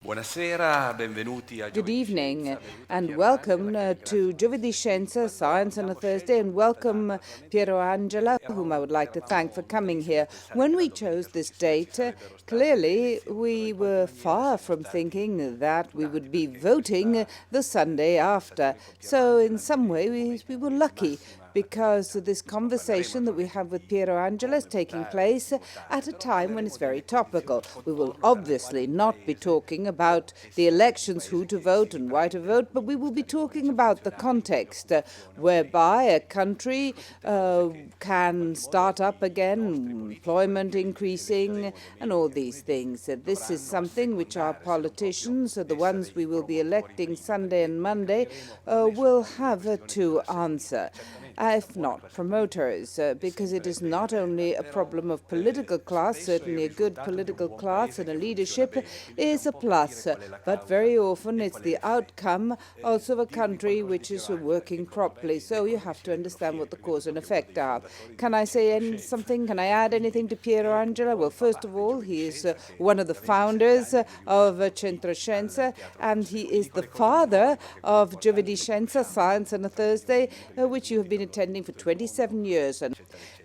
Good evening and welcome to Giovedì Scienza, Science on a Thursday, and welcome Piero Angela, whom I would like to thank for coming here. When we chose this date, clearly we were far from thinking that we would be voting the Sunday after. So in some way we were lucky, because this conversation that we have with Piero Angela is taking place at a time when it's very topical. We will obviously not be talking about the elections, who to vote and why to vote, but we will be talking about the context whereby a country can start up again, employment increasing, and all these things. This is something which our politicians, the ones we will be electing Sunday and Monday, will have to answer. If not promoters, because it is not only a problem of political class. Certainly a good political class and a leadership is a plus, but very often it's the outcome also of a country which is working properly. So you have to understand what the cause and effect are. Can I say something? Can I add anything to Piero Angela? Well, first of all, he is one of the founders of Centro Scienza, and he is the father of Giovedì Scienza, Science on a Thursday, which you have been attending for 27 years. And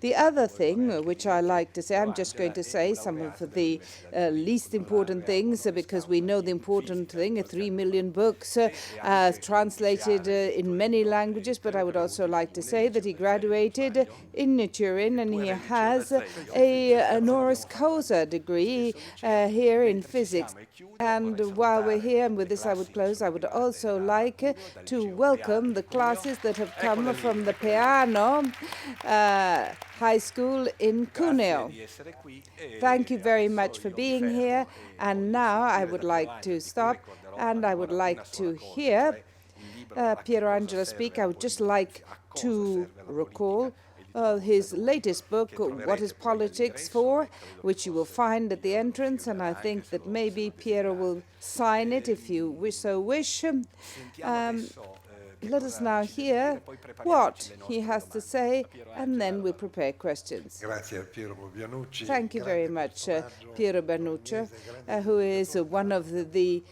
the other thing which I like to say, I'm just going to say some of the least important things, because we know the important thing, 3 million books translated in many languages, but I would also like to say that he graduated in Turin and he has a honoris causa degree here in physics. And while we're here, and with this I would close, I would also like to welcome the classes that have come from the Piano High School in Cuneo. Thank you very much for being here. And now I would like to stop and I would like to hear Piero Angela speak. I would just like to recall his latest book, What is Politics For?, which you will find at the entrance, and I think that maybe Piero will sign it if you so wish. Let us now hear what he has to say, and then we'll prepare questions. Thank you very much, Piero Bernucci, who is one of the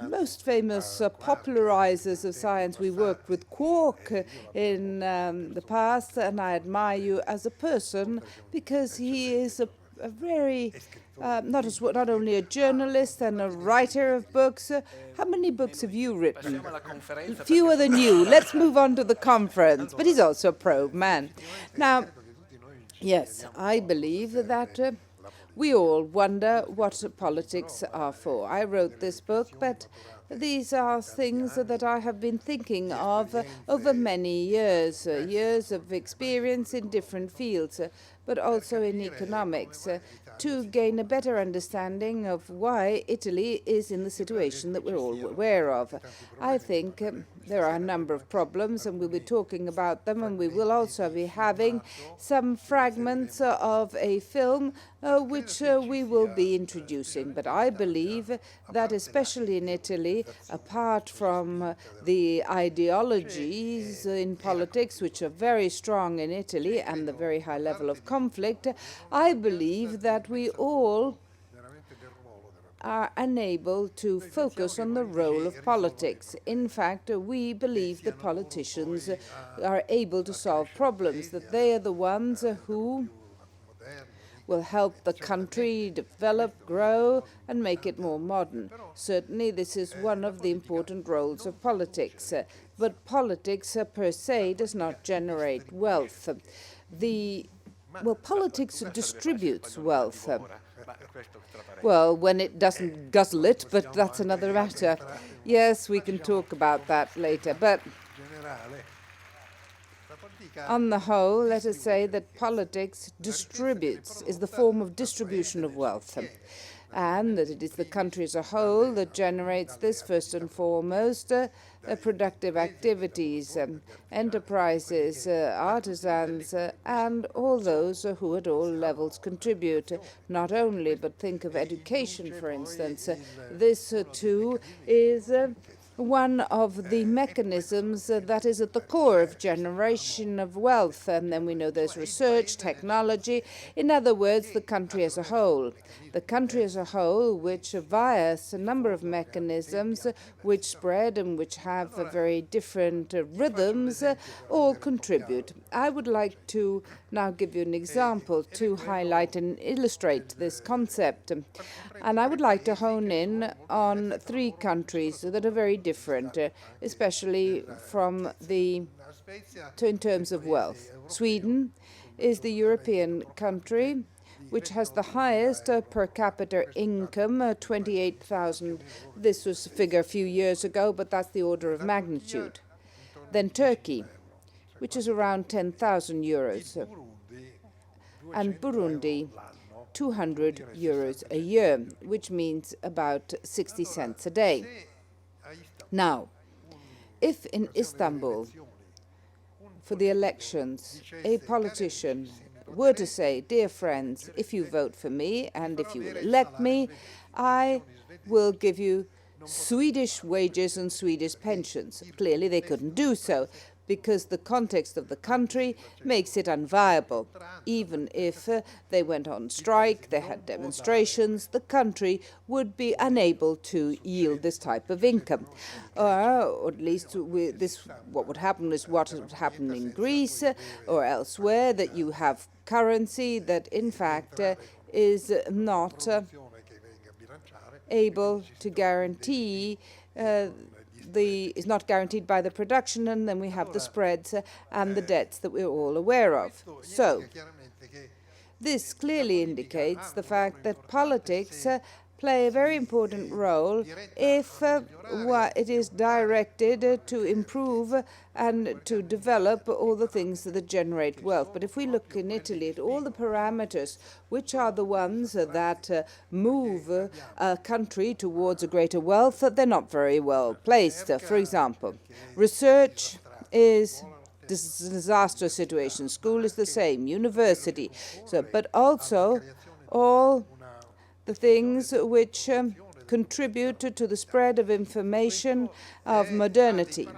most famous popularizers of science. We worked with Quark in the past, and I admire you as a person because he is a very not only a journalist and a writer of books. How many books have you written? Fewer than you. Let's move on to the conference. But he's also a probe man. Now, yes, I believe that we all wonder what politics are for. I wrote this book, but these are things that I have been thinking of over many years, years of experience in different fields, but also in economics, to gain a better understanding of why Italy is in the situation that we're all aware of. I think there are a number of problems, and we'll be talking about them, and we will also be having some fragments of a film which we will be introducing. But I believe that especially in Italy, apart from the ideologies in politics, which are very strong in Italy, and the very high level of conflict, I believe that we all are unable to focus on the role of politics. In fact, we believe that politicians are able to solve problems, that they are the ones who will help the country develop, grow, and make it more modern. Certainly, this is one of the important roles of politics. But politics per se does not generate wealth. Politics distributes wealth. Well, when it doesn't guzzle it, but that's another matter. Yes, we can talk about that later. But on the whole, let us say that politics is the form of distribution of wealth, and that it is the country as a whole that generates this first and foremost. Productive activities, enterprises, artisans, and all those who at all levels contribute, not only, but think of education, for instance. This too is one of the mechanisms that is at the core of generation of wealth. And then we know there's research, technology, in other words, the country as a whole. The country as a whole, which via a number of mechanisms which spread and which have very different rhythms, all contribute. I would like to now give you an example to highlight and illustrate this concept. And I would like to hone in on 3 countries that are very different, especially in terms of wealth. Sweden is the European country which has the highest per capita income, 28,000. This was a figure a few years ago, but that's the order of magnitude. Then Turkey, which is around 10,000 euros. And Burundi, 200 euros a year, which means about 60 cents a day. Now, if in Istanbul, for the elections, a politician were to say, dear friends, if you vote for me and if you will elect me, I will give you Swedish wages and Swedish pensions. Clearly, they couldn't do so because the context of the country makes it unviable. Even if they went on strike, they had demonstrations, the country would be unable to yield this type of income. Or at least what would happen is what would happen in Greece or elsewhere, that you have currency that in fact is not able to guarantee is not guaranteed by the production, and then we have the spreads and the debts that we're all aware of. So this clearly indicates the fact that politics play a very important role if it is directed to improve and to develop all the things that generate wealth. But if we look in Italy at all the parameters, which are the ones that move a country towards a greater wealth, they're not very well placed. For example, research is disastrous situation. School is the same, university. But also all the things which contribute to the spread of information, of modernity.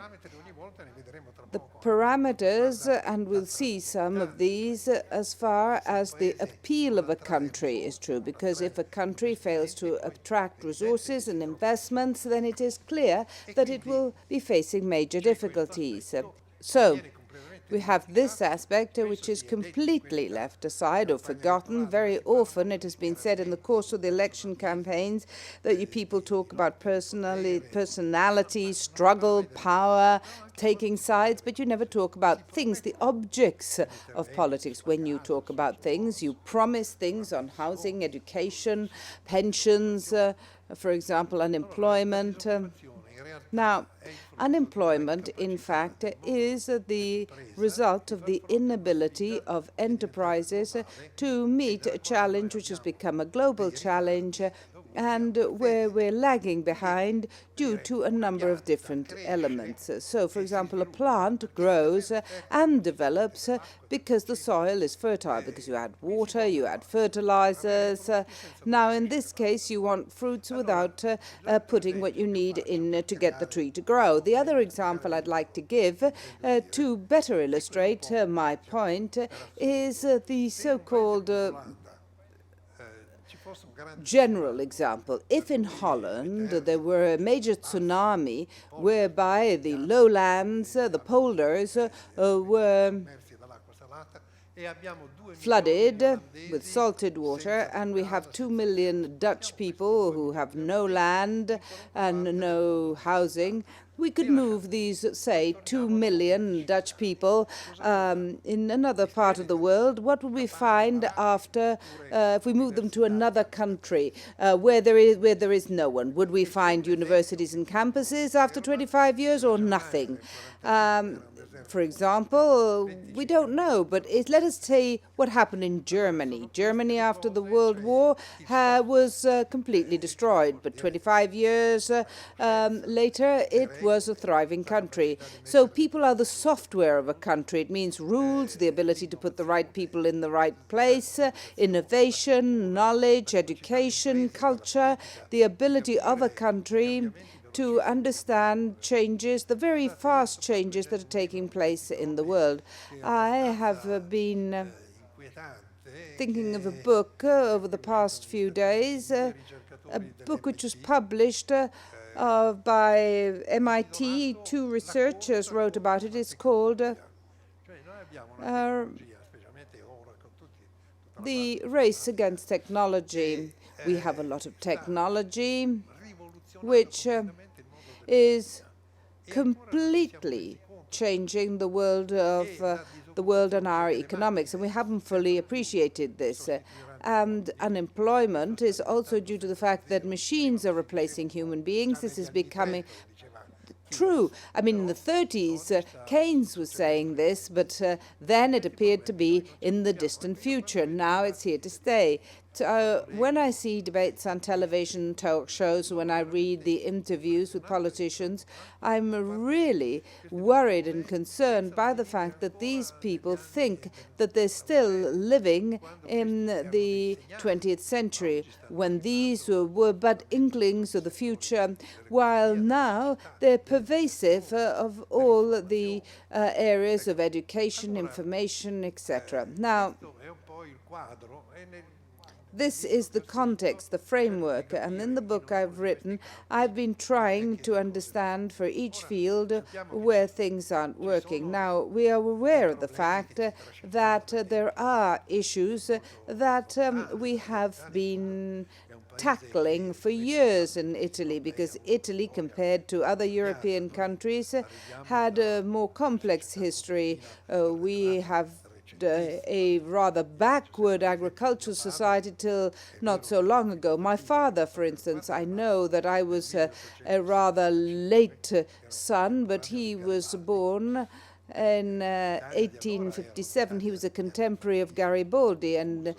The parameters, and we'll see some of these as far as the appeal of a country is true, because if a country fails to attract resources and investments, then it is clear that it will be facing major difficulties. So we have this aspect which is completely left aside or forgotten. Very often it has been said in the course of the election campaigns that you people talk about personality, struggle, power, taking sides, but you never talk about things, the objects of politics. When you talk about things, you promise things on housing, education, pensions, for example, unemployment. Now, unemployment, in fact, is the result of the inability of enterprises to meet a challenge which has become a global challenge and where we're lagging behind due to a number of different elements. So, for example, a plant grows and develops because the soil is fertile, because you add water, you add fertilizers. Now, in this case, you want fruits without putting what you need in to get the tree to grow. The other example I'd like to give to better illustrate my point is the so-called general example. If in Holland there were a major tsunami whereby the lowlands, the polders, were flooded with salted water, and we have 2 million Dutch people who have no land and no housing, we could move these, say, 2 million Dutch people in another part of the world. What would we find after if we moved them to another country where there is no one? Would we find universities and campuses after 25 years or nothing? For example, we don't know, but let us say what happened in Germany. Germany, after the World War, was completely destroyed, but 25 years later, it was a thriving country. So people are the software of a country. It means rules, the ability to put the right people in the right place, innovation, knowledge, education, culture, the ability of a country to understand changes, the very fast changes that are taking place in the world. I have been thinking of a book over the past few days, a book which was published by MIT. Two researchers wrote about it. It's called The Race Against Technology. We have a lot of technology which is completely changing the world and our economics, and we haven't fully appreciated this. And unemployment is also due to the fact that machines are replacing human beings. This is becoming true. I mean, in the 30s, Keynes was saying this, but then it appeared to be in the distant future. Now it's here to stay. When I see debates on television, talk shows, when I read the interviews with politicians, I'm really worried and concerned by the fact that these people think that they're still living in the 20th century, when these were but inklings of the future, while now they're pervasive of all the areas of education, information, etc. Now, this is the context, the framework, and in the book I've written, I've been trying to understand for each field where things aren't working. Now, we are aware of the fact that there are issues that we have been tackling for years in Italy, because Italy, compared to other European countries, had a more complex history. We have a rather backward agricultural society till not so long ago. My father, for instance, I know that I was a rather late son, but he was born in 1857. He was a contemporary of Garibaldi, and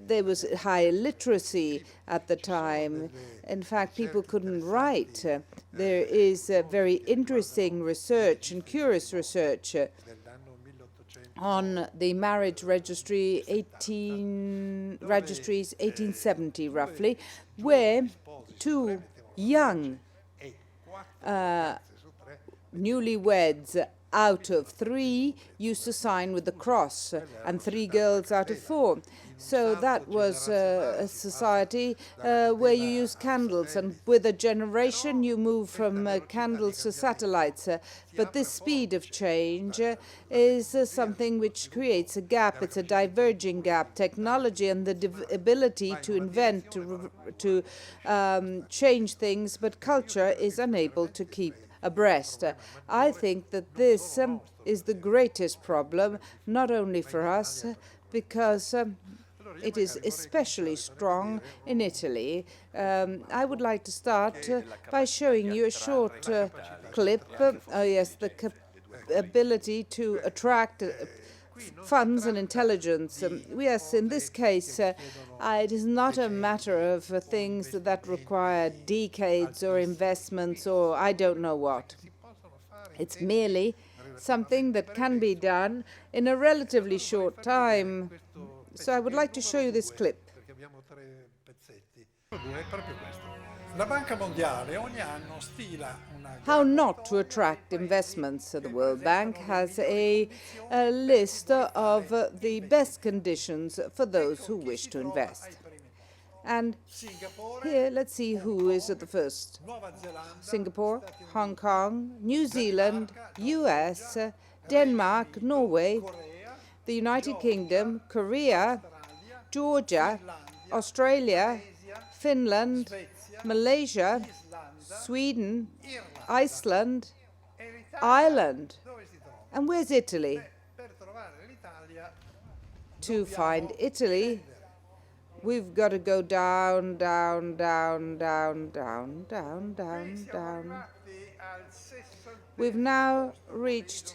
there was high illiteracy at the time. In fact, people couldn't write. There is very interesting research and curious research on the marriage registries, 1870 roughly, where two young newlyweds out of three used to sign with the cross, and 3 girls out of 4. So that was a society where you use candles, and with a generation you move from candles to satellites. But this speed of change is something which creates a gap. It's a diverging gap. Technology and the ability to invent, to change things, but culture is unable to keep abreast. I think that this is the greatest problem, not only for us, because it is especially strong in Italy. I would like to start by showing you a short clip. Oh yes, the ability to attract funds and intelligence. Yes, in this case, it is not a matter of things that require decades or investments or I don't know what. It's merely something that can be done in a relatively short time. So I would like to show you this clip. How not to attract investments. The World Bank has a list of the best conditions for those who wish to invest. And here, let's see who is at the first. Singapore, Hong Kong, New Zealand, US, Denmark, Norway, the United Kingdom, Korea, Georgia, Australia, Finland, Malaysia, Sweden, Iceland, Ireland. And where's Italy? To find Italy, we've got to go down, down, down, down, down, down, down, down. We've now reached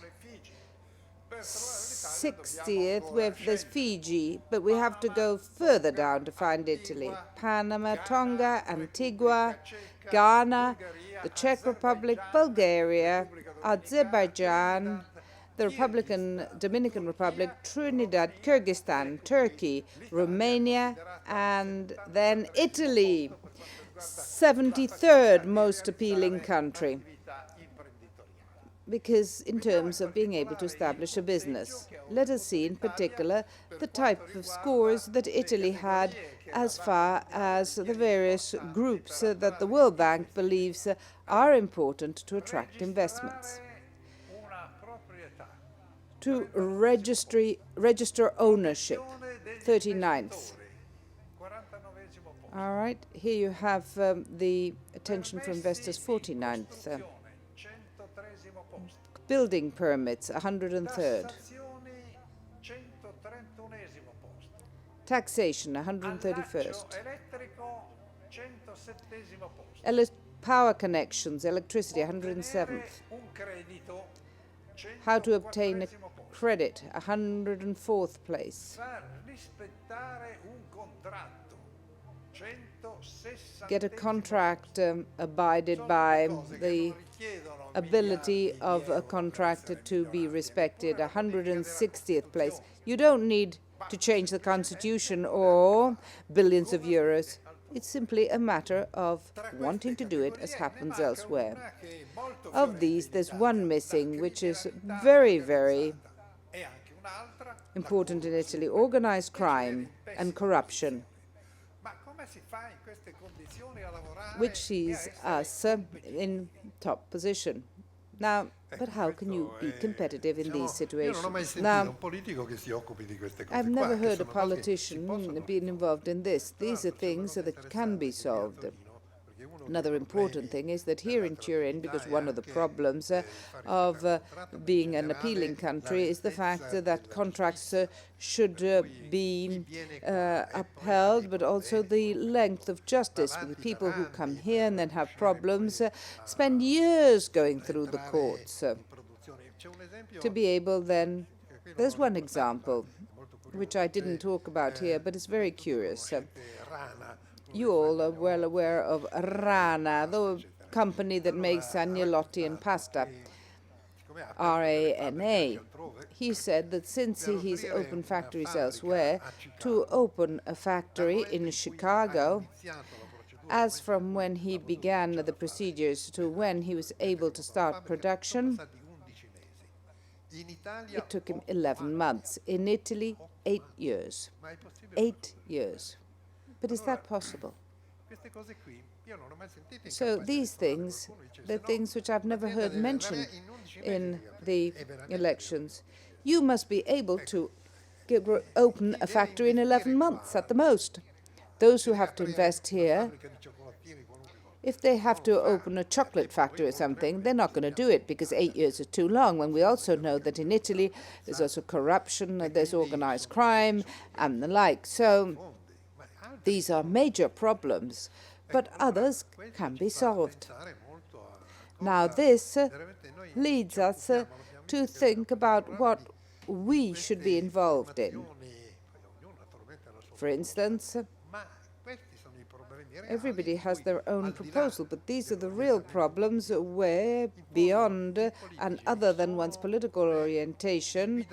60th, where there's Fiji, but we have to go further down to find Italy. Panama, Tonga, Antigua, Ghana, the Czech Republic, Bulgaria, Azerbaijan, the Dominican Republic, Trinidad, Kyrgyzstan, Turkey, Romania, and then Italy. 73rd most appealing country, because in terms of being able to establish a business. Let us see in particular the type of scores that Italy had as far as the various groups that the World Bank believes are important to attract investments. To register ownership, 39th. All right, here you have the attention for investors, 49th. Building permits, 103rd. Taxation, 131st. Power connections, electricity, 107th. How to obtain a credit, 104th place. Get a contract abided by, the ability of a contractor to be respected, 160th place. You don't need to change the constitution or billions of euros. It's simply a matter of wanting to do it, as happens elsewhere. Of these, there's one missing, which is very, very important in Italy: organized crime and corruption, which sees us in top position. Now, but how can you be competitive in these situations? Now, I've never heard a politician being involved in this. These are things that can be solved. Another important thing is that here in Turin, because one of the problems of being an appealing country is the fact that contracts should be upheld, but also the length of justice. With people who come here and then have problems spend years going through the courts to be able then. There's one example which I didn't talk about here, but it's very curious. You all are well aware of Rana, the company that makes agnolotti and pasta, RANA. He said that since he's opened factories elsewhere, to open a factory in Chicago, as from when he began the procedures to when he was able to start production, it took him 11 months. In Italy, 8 years. 8 years. But is that possible? So these things, the things which I've never heard mentioned in the elections, you must be able to open a factory in 11 months at the most. Those who have to invest here, if they have to open a chocolate factory or something, they're not going to do it because 8 years is too long, when we also know that in Italy there's also corruption, there's organized crime and the like. So these are major problems, but others can be solved. Now this leads us to think about what we should be involved in. For instance, everybody has their own proposal, but these are the real problems where, beyond and other than one's political orientation,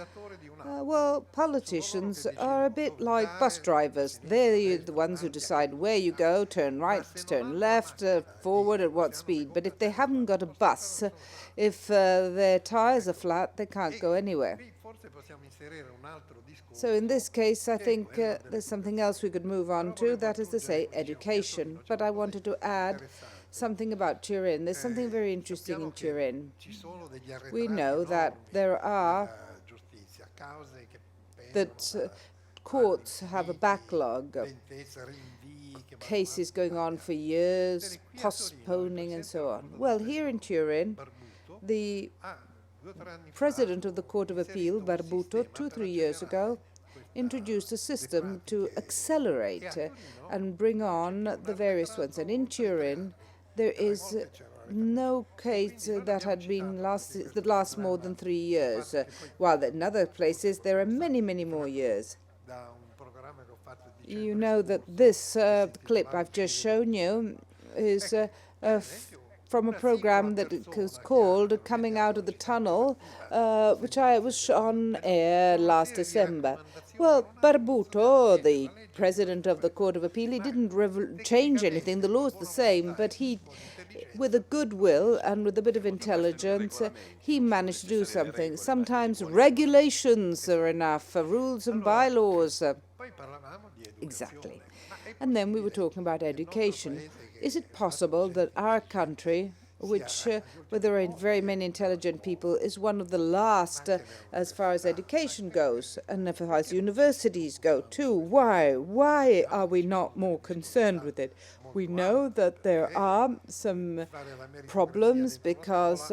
well, politicians are a bit like bus drivers. They're the ones who decide where you go, turn right, turn left, forward, at what speed. But if they haven't got a bus, if their tires are flat, they can't go anywhere. So in this case, I think there's something else we could move on to, that is to say, education. But I wanted to add something about Turin. There's something very interesting in Turin. We know that there are courts have a backlog of cases going on for years, postponing and so on. Well, here in Turin, the president of the Court of Appeal, Barbuto, 2-3 years ago, introduced a system to accelerate and bring on the various ones. And in Turin, there is no case that had been that lasts more than 3 years, while in other places there are many, many more years. You know that this clip I've just shown you is from a program that was called Coming Out of the Tunnel, which I was on air last December. Well, Barbuto, the president of the Court of Appeal, he didn't change anything. The law's the same, but he, with a goodwill and with a bit of intelligence, he managed to do something. Sometimes regulations are enough, rules and bylaws. Exactly. And then we were talking about education. Is it possible that our country, which, where there are very many intelligent people, is one of the last as far as education goes, and as far as universities go too? Why? Why are we not more concerned with it? We know that there are some problems because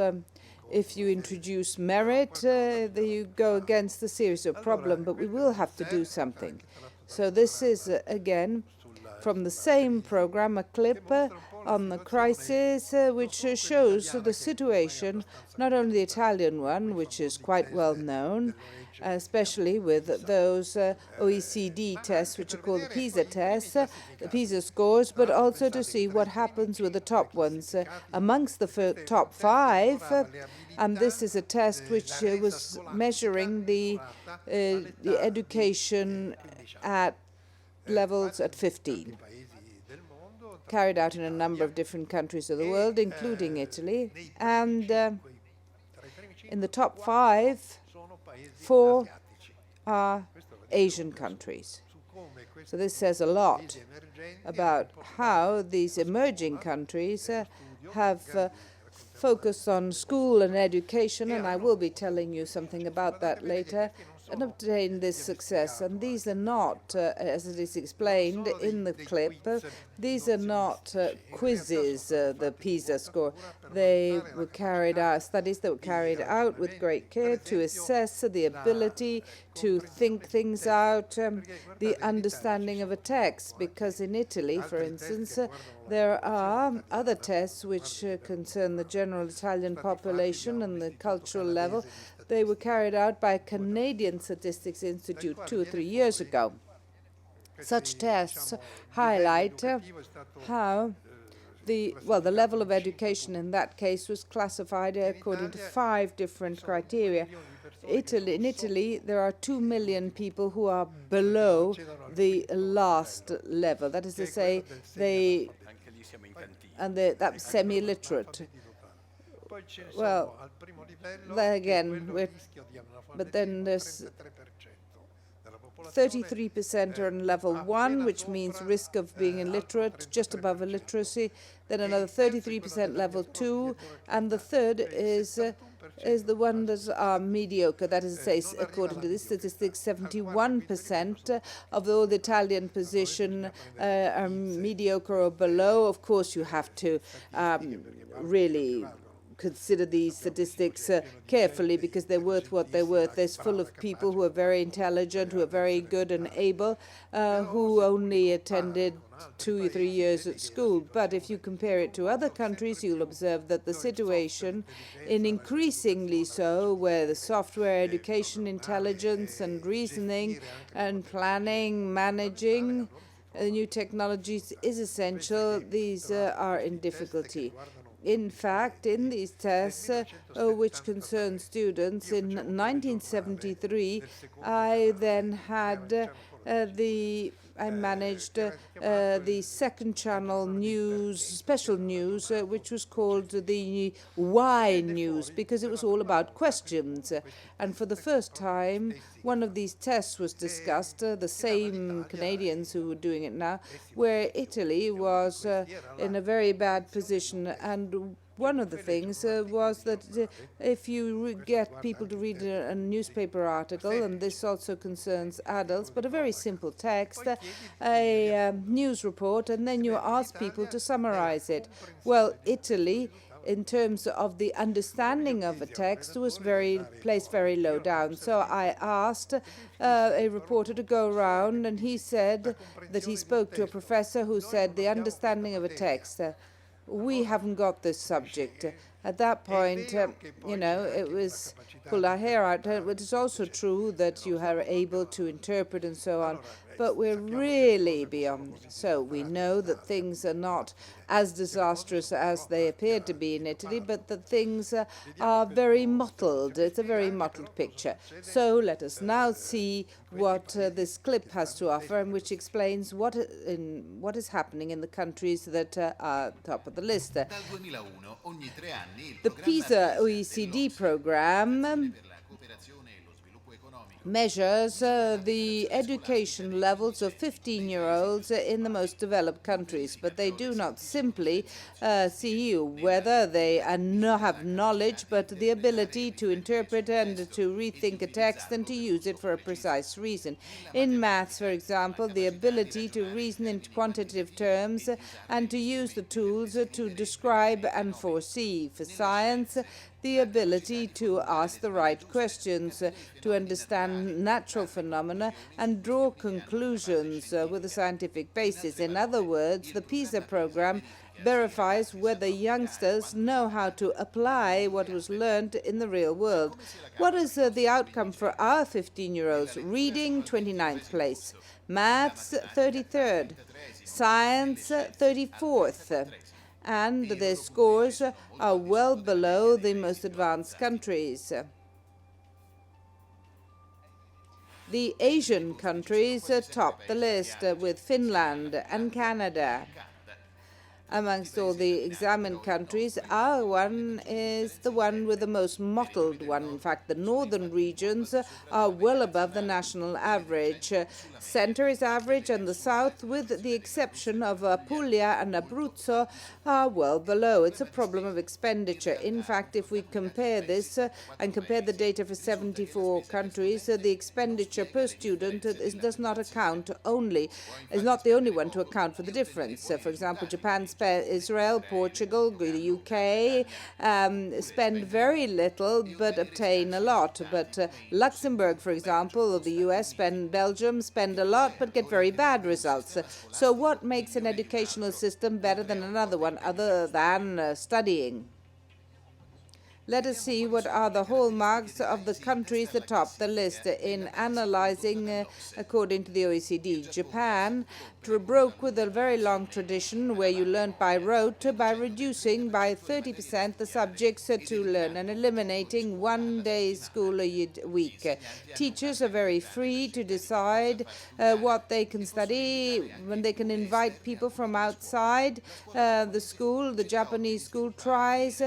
if you introduce merit, you go against the series of problems, but we will have to do something. So this is, again, from the same program, a clip on the crisis, which shows the situation, not only the Italian one, which is quite well known, especially with those OECD tests, which are called the PISA tests, the PISA scores, but also to see what happens with the top ones. Amongst the top 5, and this is a test which was measuring the education at levels at 15, carried out in a number of different countries of the world, including Italy. And in the top 5, 4 are Asian countries. So this says a lot about how these emerging countries have focused on school and education, and I will be telling you something about that later, and obtain this success. And these are not, as it is explained in the clip, these are not quizzes, the PISA score. They were carried out, studies that were carried out with great care to assess the ability to think things out, the understanding of a text. Because in Italy, for instance, there are other tests which concern the general Italian population and the cultural level. They were carried out by a Canadian Statistics Institute 2 or 3 years ago. Such tests highlight how the level of education in that case was classified according to 5 different criteria. In Italy, there are 2 million people who are below the last level. That is to say, that's semi-literate. Well, there again, but then there's 33% are in level 1, which means risk of being illiterate, just above illiteracy. Then another 33% level 2, and the third is the one that are mediocre. That is to say, according to this statistics, 71% of all the Italian position are mediocre or below. Of course, you have to really consider these statistics carefully, because they're worth what they're worth. There's full of people who are very intelligent, who are very good and able, who only attended 2 or 3 years at school. But if you compare it to other countries, you'll observe that the situation, in increasingly so, where the software, education, intelligence, and reasoning, and planning, managing new technologies is essential, these are in difficulty. In fact, in these tests, which concern students, in 1973, I then had I managed the second channel news, special news, which was called the Why News, because it was all about questions. And for the first time, one of these tests was discussed, the same Canadians who were doing it now, where Italy was in a very bad position. And one of the things was that if you get people to read a newspaper article, and this also concerns adults, but a very simple text, a news report, and then you ask people to summarize it. Well, Italy, in terms of the understanding of a text, was placed very low down. So I asked a reporter to go around, and he said that he spoke to a professor who said the understanding of a text. We haven't got this subject. At that point, it was pull our hair out. It is also true that you are able to interpret and so on. but we're really beyond it. So we know that things are not as disastrous as they appear to be in Italy, but that things are very mottled. It's a very mottled picture. So let us now see what this clip has to offer, and which explains what is happening in the countries that are top of the list. The PISA OECD program measures the education levels of 15-year-olds in the most developed countries, but they do not simply see whether they have knowledge, but the ability to interpret and to rethink a text and to use it for a precise reason. In maths, for example, the ability to reason in quantitative terms and to use the tools to describe and foresee. For science, the ability to ask the right questions, to understand natural phenomena and draw conclusions with a scientific basis. In other words, the PISA program verifies whether youngsters know how to apply what was learned in the real world. What is the outcome for our 15-year-olds? Reading, 29th place. Maths, 33rd. Science, 34th. And their scores are well below the most advanced countries. The Asian countries top the list with Finland and Canada. Amongst all the examined countries, our one is the one with the most mottled one. In fact, the northern regions are well above the national average. Center is average, and the south, with the exception of Puglia and Abruzzo, are well below. It's a problem of expenditure. In fact, if we compare this and compare the data for 74 countries, the expenditure per student is not the only one to account for the difference. For example, Israel, Portugal, the UK spend very little but obtain a lot. But Luxembourg, for example, or the US, Belgium spend a lot but get very bad results. So what makes an educational system better than another one other than studying? Let us see what are the hallmarks of the countries that top the list in analyzing according to the OECD. Japan broke with a very long tradition where you learned by rote by reducing by 30% the subjects to learn and eliminating 1 day school a week. Teachers are very free to decide what they can study, when they can invite people from outside the school. The Japanese school tries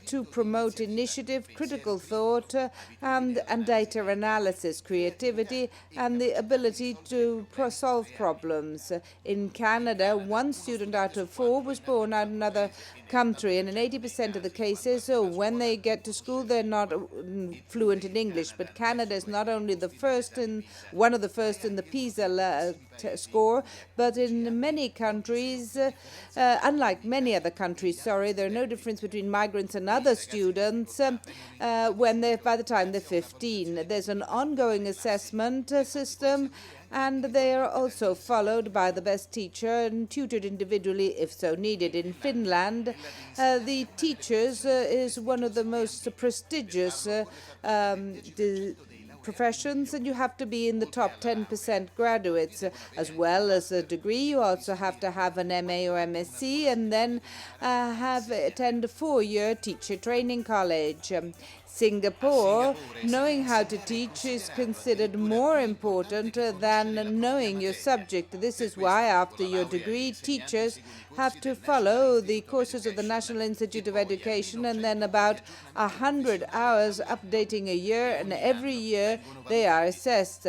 to promote initiative, critical thought, and data analysis, creativity, and the ability to solve problems. In Canada, 1 student out of 4 was born out of another country, and in 80% of the cases, when they get to school, they're not fluent in English. But Canada is not only one of the first in the PISA score, but in many countries, unlike many other countries, there are no difference between migrants and other students by the time they're 15. There's an ongoing assessment system, and they are also followed by the best teacher and tutored individually if so needed. In Finland, the teachers is one of the most prestigious professions, and you have to be in the top 10% graduates. As well as a degree, you also have to have an MA or MSc, and then attend a 4-year teacher training college. Singapore, knowing how to teach is considered more important than knowing your subject. This is why, after your degree, teachers have to follow the courses of the National Institute of Education, and then about 100 hours updating a year, and every year they are assessed.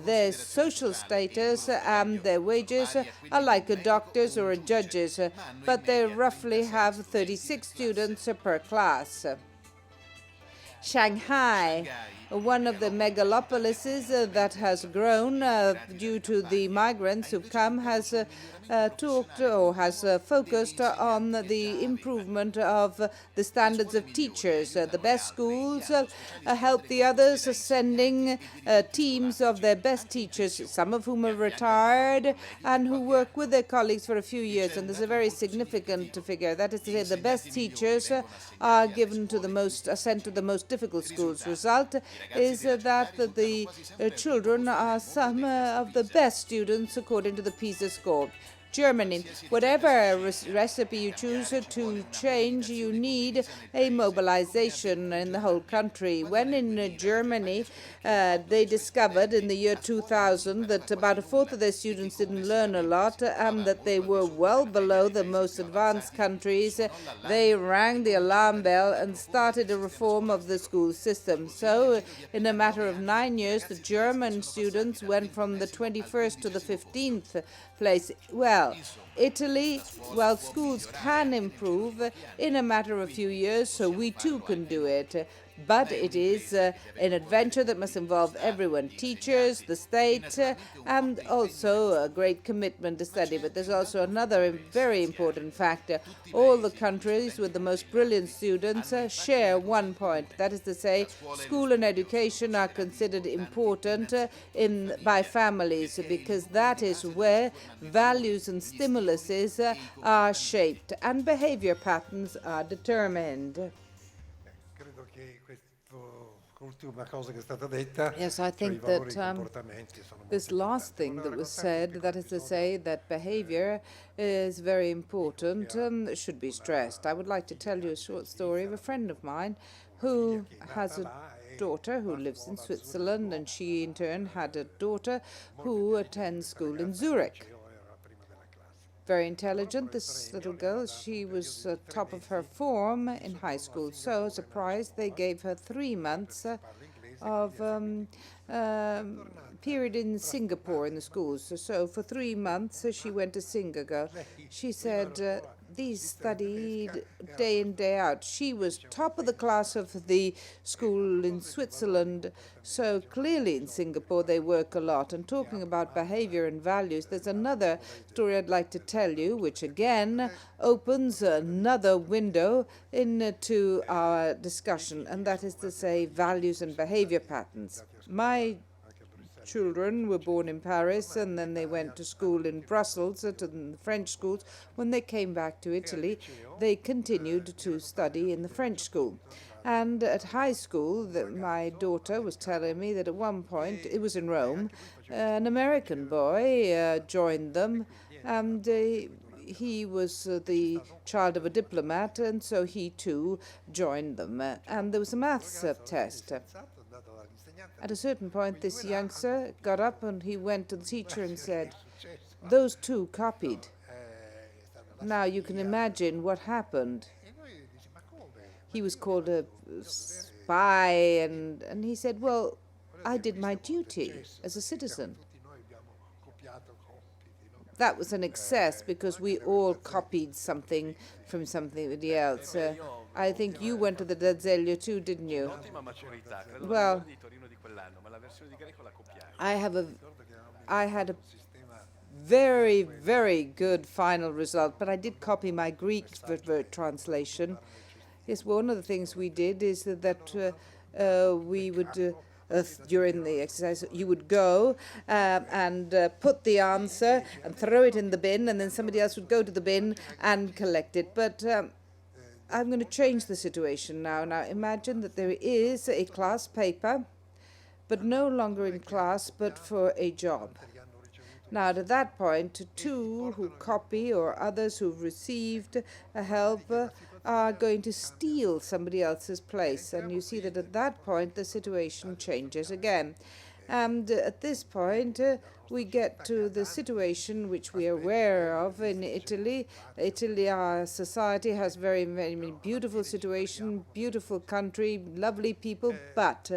Their social status and their wages are like a doctor's or a judge's, but they roughly have 36 students per class. Shanghai, one of the megalopolises that has grown due to the migrants who've come, has focused on the improvement of the standards of teachers. The best schools help the others, sending teams of their best teachers, some of whom are retired and who work with their colleagues for a few years. And there's a very significant figure. That is to say, the best teachers are sent to the most difficult schools. Result, is that the children are some of the best students according to the PISA score. Germany, whatever recipe you choose to change, you need a mobilization in the whole country. When in Germany, they discovered in the year 2000 that about a fourth of their students didn't learn a lot and that they were well below the most advanced countries, they rang the alarm bell and started a reform of the school system. So, in a matter of 9 years, the German students went from the 21st to the 15th place. Well, Italy, well, schools can improve in a matter of a few years, so we too can do it. But it is an adventure that must involve everyone, teachers, the state, and also a great commitment to study. But there's also another very important factor. All the countries with the most brilliant students share one point. That is to say, school and education are considered important by families, because that is where values and stimuluses are shaped and behavior patterns are determined. Yes, I think that this last thing that was said, that is to say that behavior is very important, should be stressed. I would like to tell you a short story of a friend of mine who has a daughter who lives in Switzerland, and she in turn had a daughter who attends school in Zurich. Very intelligent, this little girl. She was top of her form in high school. So, as a prize, they gave her 3 months of period in Singapore in the schools. So, for 3 months, she went to Singapore. She said these studied day in, day out. She was top of the class of the school in Switzerland. So clearly in Singapore they work a lot. And talking about behavior and values, there's another story I'd like to tell you, which again opens another window into our discussion, and that is to say values and behavior patterns. My children were born in Paris, and then they went to school in Brussels, to the French schools. When they came back to Italy, they continued to study in the French school. And at high school, my daughter was telling me that at one point, it was in Rome, an American boy joined them, and he was the child of a diplomat, and so he too joined them. And there was a maths test. At a certain point, this youngster got up and he went to the teacher and said, "Those two copied." Now you can imagine what happened. He was called a spy, and he said, "Well, I did my duty as a citizen." That was an excess, because we all copied something from somebody else. I think you went to the D'Azeglio too, didn't you? Well, I had a very, very good final result, but I did copy my Greek translation. Yes, one of the things we did is that we would, during the exercise, you would go and put the answer and throw it in the bin, and then somebody else would go to the bin and collect it. But I'm going to change the situation now. Now, imagine that there is a class paper, but no longer in class, but for a job. Now, at that point, two who copy or others who've received a help are going to steal somebody else's place. And you see that at that point, the situation changes again. And at this point, we get to the situation which we are aware of in Italy. Italy, our society has very, very beautiful situation, beautiful country, lovely people, but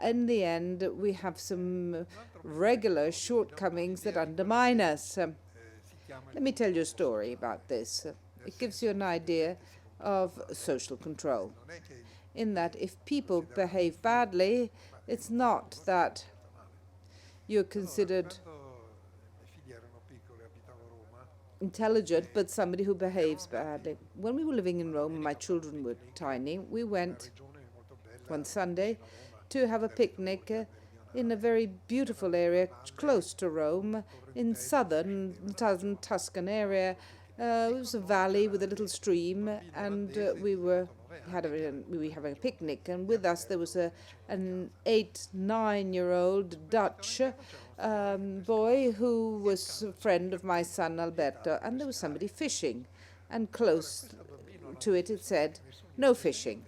in the end, we have some regular shortcomings that undermine us. Let me tell you a story about this. It gives you an idea of social control, in that if people behave badly, it's not that you're considered intelligent, but somebody who behaves badly. When we were living in Rome, my children were tiny, we went one Sunday to have a picnic in a very beautiful area close to Rome, in southern Tuscan area. It was a valley with a little stream, and we were having a picnic, and with us there was an 8-9-year-old Dutch boy who was a friend of my son Alberto, and there was somebody fishing, and close to it said no fishing.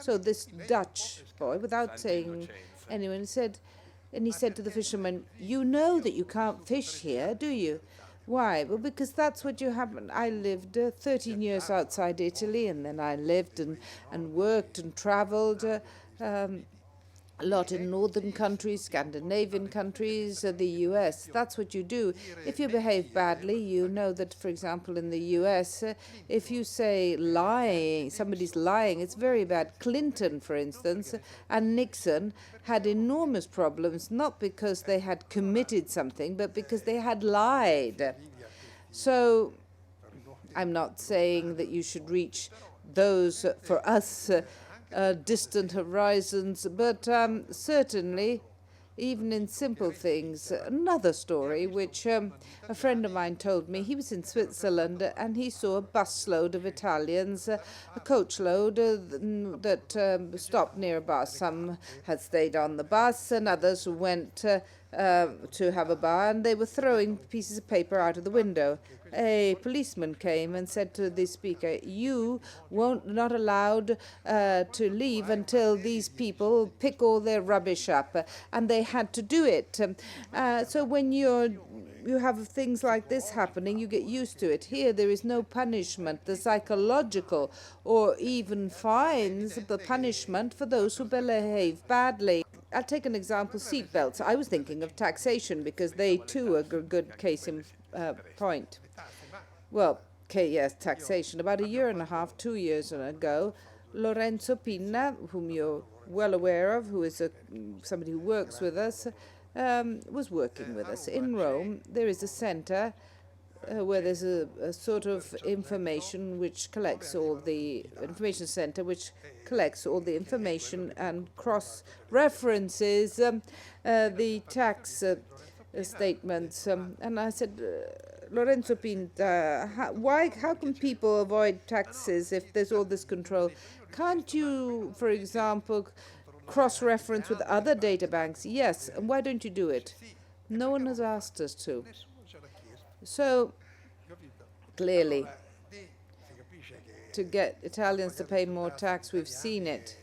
So this Dutch boy, without saying anyone, said, and he said to the fisherman, "You know that you can't fish here, do you?" Why? Well, because that's what you happen. I lived 13 years outside Italy, and then I lived and worked and traveled a lot in northern countries, Scandinavian countries, the US. That's what you do. If you behave badly, you know that, for example, in the US, if you say lying, somebody's lying, it's very bad. Clinton, for instance, and Nixon had enormous problems, not because they had committed something, but because they had lied. So I'm not saying that you should reach those, for us, distant horizons, but certainly, even in simple things. Another story, which a friend of mine told me, he was in Switzerland and he saw a busload of Italians, a coachload that stopped near a bus. Some had stayed on the bus and others went to have a bar, and they were throwing pieces of paper out of the window. A policeman came and said to the speaker, "You not allowed to leave until these people pick all their rubbish up," and they had to do it. So when you have things like this happening, you get used to it. Here, there is no punishment. The psychological or even fines, the punishment for those who behave badly. I'll take an example: seatbelts. I was thinking of taxation because they too are a good case in point. Well, okay, yes, taxation. About a year and a half, 2 years ago, Lorenzo Pinna, whom you're well aware of, who is somebody who works with us, was working with us. In Rome, there is a center where there's a sort of information which collects all the information center, which collects all the information and cross-references the tax statements. And I said, Lorenzo Pinta, how can people avoid taxes if there's all this control? Can't you, for example, cross-reference with other data banks? Yes. And why don't you do it? No one has asked us to. So, clearly, to get Italians to pay more tax, we've seen it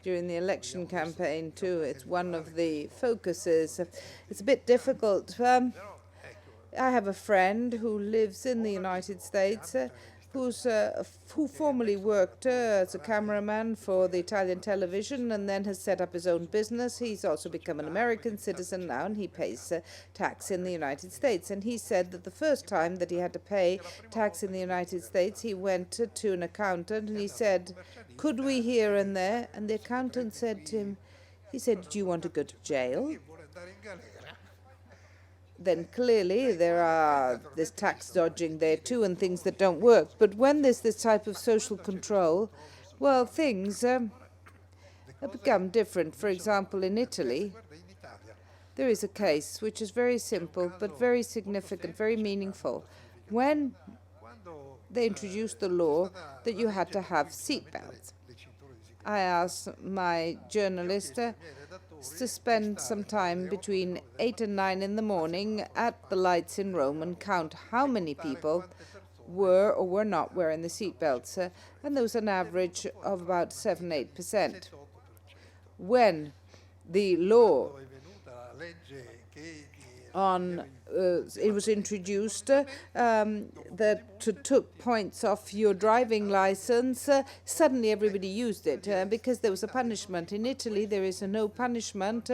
during the election campaign too. It's one of the focuses. It's a bit difficult. I have a friend who lives in the United States who formerly worked as a cameraman for the Italian television and then has set up his own business. He's also become an American citizen now, and he pays tax in the United States. And he said that the first time that he had to pay tax in the United States, he went to an accountant and he said, "Could we here and there?" And the accountant said to him, he said, "Do you want to go to jail?" Then clearly there's tax dodging there too and things that don't work. But when there's this type of social control, well, things have become different. For example, in Italy, there is a case which is very simple but very significant, very meaningful. When they introduced the law that you had to have seatbelts, I asked my journalist to spend some time between 8 and 9 in the morning at the lights in Rome and count how many people were or were not wearing the seatbelts. And there was an average of about 7-8%. When the law it was introduced that took points off your driving license, suddenly everybody used it because there was a punishment. In Italy, there is no punishment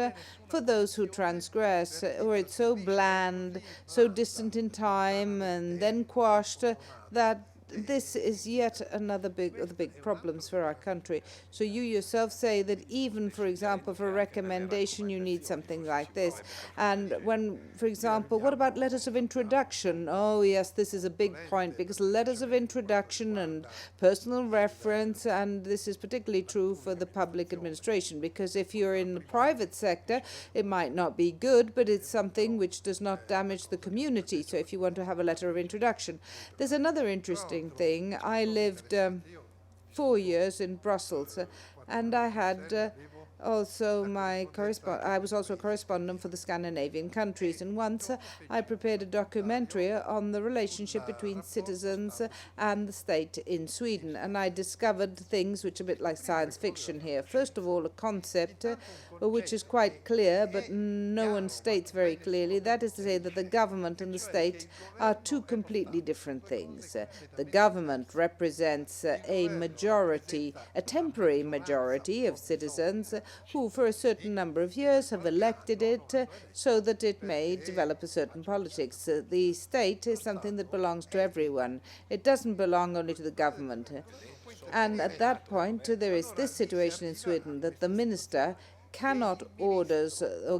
for those who transgress, or it's so bland, so distant in time, and then quashed that this is yet another of the big problems for our country. So you yourself say that even, for example, for a recommendation, you need something like this. And when, for example, what about letters of introduction? Oh, yes, this is a big point, because letters of introduction and personal reference, and this is particularly true for the public administration, because if you're in the private sector, it might not be good, but it's something which does not damage the community. So if you want to have a letter of introduction. There's another interesting thing. I lived 4 years in Brussels, and I had also I was also a correspondent for the Scandinavian countries, and once I prepared a documentary on the relationship between citizens and the state in Sweden, and I discovered things which are a bit like science fiction here. First of all, a concept which is quite clear, but no one states very clearly. That is to say that the government and the state are two completely different things. The government represents a majority, a temporary majority of citizens who for a certain number of years have elected it so that it may develop a certain politics. The state is something that belongs to everyone. It doesn't belong only to the government. And at that point, there is this situation in Sweden that the minister cannot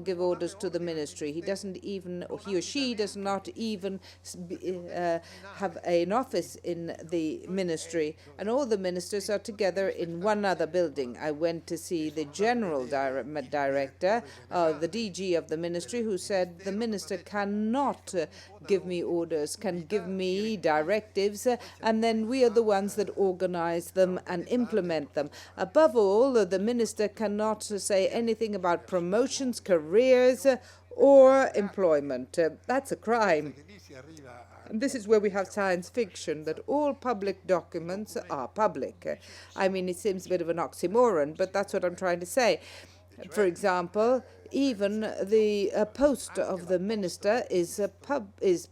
give orders to the ministry. He doesn't even, or he or she does not even have an office in the ministry, and all the ministers are together in one other building. I went to see the general director, the DG of the ministry, who said the minister cannot give me orders, can give me directives, and then we are the ones that organize them and implement them. Above all, the minister cannot say anything about promotions, careers, or employment. That's a crime. And this is where we have science fiction, that all public documents are public. I mean, it seems a bit of an oxymoron, but that's what I'm trying to say. For example, even the post of the minister is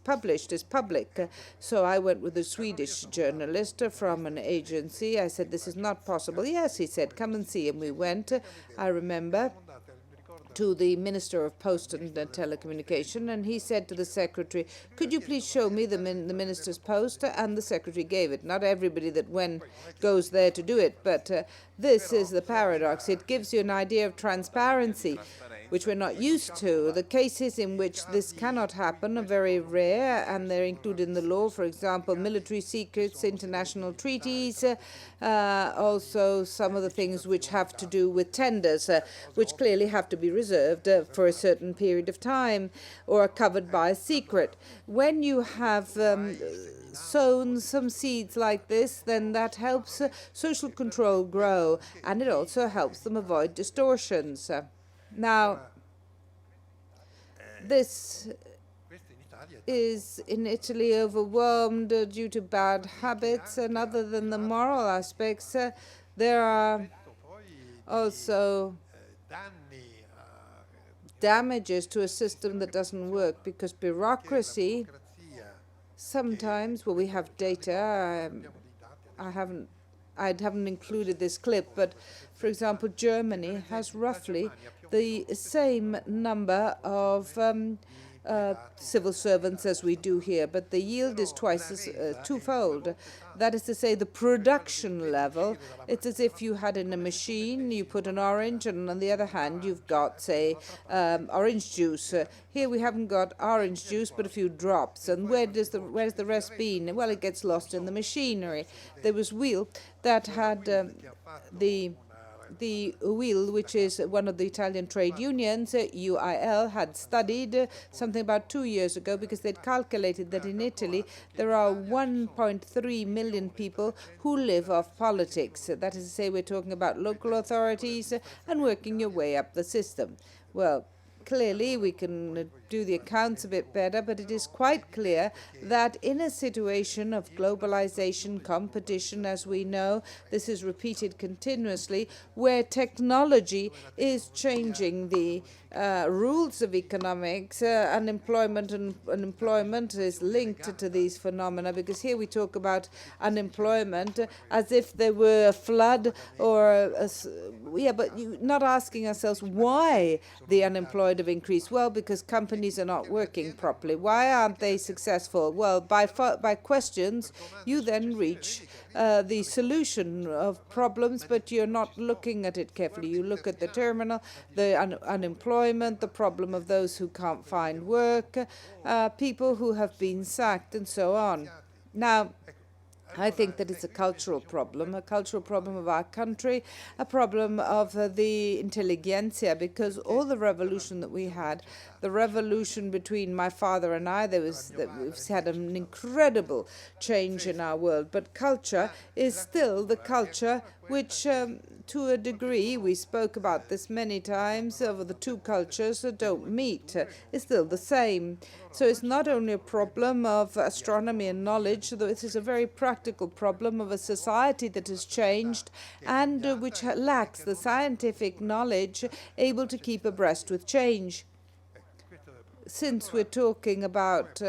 published, is public. So I went with a Swedish journalist from an agency. I said, this is not possible. Yes, he said, come and see. And we went, I remember, to the Minister of Post and Telecommunication, and he said to the secretary, could you please show me the minister's post? And the secretary gave it. Not everybody that goes there to do it, but this is the paradox. It gives you an idea of transparency, which we're not used to. The cases in which this cannot happen are very rare, and they're included in the law. For example, military secrets, international treaties, also some of the things which have to do with tenders, which clearly have to be reserved for a certain period of time or are covered by a secret. When you have sown some seeds like this, then that helps social control grow, and it also helps them avoid distortions. Now, this is in Italy overwhelmed due to bad habits, and other than the moral aspects, there are also damages to a system that doesn't work, because bureaucracy sometimes, well, we have data, I haven't included this clip, but for example, Germany has roughly the same number of civil servants as we do here, but the yield is twofold. That is to say, the production level, it's as if you had in a machine, you put an orange, and on the other hand, you've got, say, orange juice. Here we haven't got orange juice, but a few drops. And where's the rest been? Well, it gets lost in the machinery. There was wheel that had the wheel, which is one of the Italian trade unions, UIL, had studied something about 2 years ago, because they'd calculated that in Italy there are 1.3 million people who live off politics. That is to say, we're talking about local authorities and working your way up the system. Well, clearly we can do the accounts a bit better, but it is quite clear that in a situation of globalization, competition, as we know, this is repeated continuously, where technology is changing the rules of economics, unemployment and employment is linked to these phenomena, because here we talk about unemployment as if there were a flood or but not asking ourselves why the unemployed have increased. Well, because companies companies are not working properly. Why aren't they successful? Well, by questions, you then reach the solution of problems, but you're not looking at it carefully. You look at the terminal, the unemployment, the problem of those who can't find work, people who have been sacked, and so on. Now, I think that it's a cultural problem of our country, a problem of the intelligentsia, because all the revolution that we had, the revolution between my father and I, we've had an incredible change in our world. But culture is still the culture which, to a degree, we spoke about this many times, of the two cultures that don't meet, is still the same. So it's not only a problem of astronomy and knowledge, though it is a very practical problem of a society that has changed and which lacks the scientific knowledge able to keep abreast with change. Since we're talking about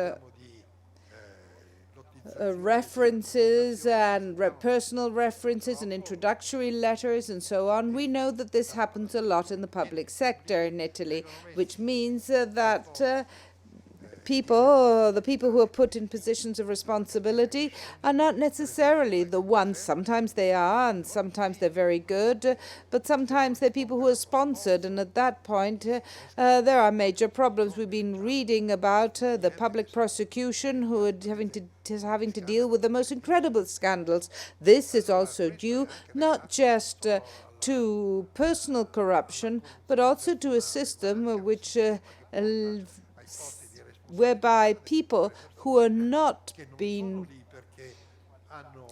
references and personal references and introductory letters and so on, we know that this happens a lot in the public sector in Italy, which means that the people who are put in positions of responsibility are not necessarily the ones. Sometimes they are, and sometimes they're very good, but sometimes they're people who are sponsored, and at that point there are major problems. We've been reading about the public prosecution who are having to deal with the most incredible scandals. This is also due not just to personal corruption, but also to a system which whereby people who are not being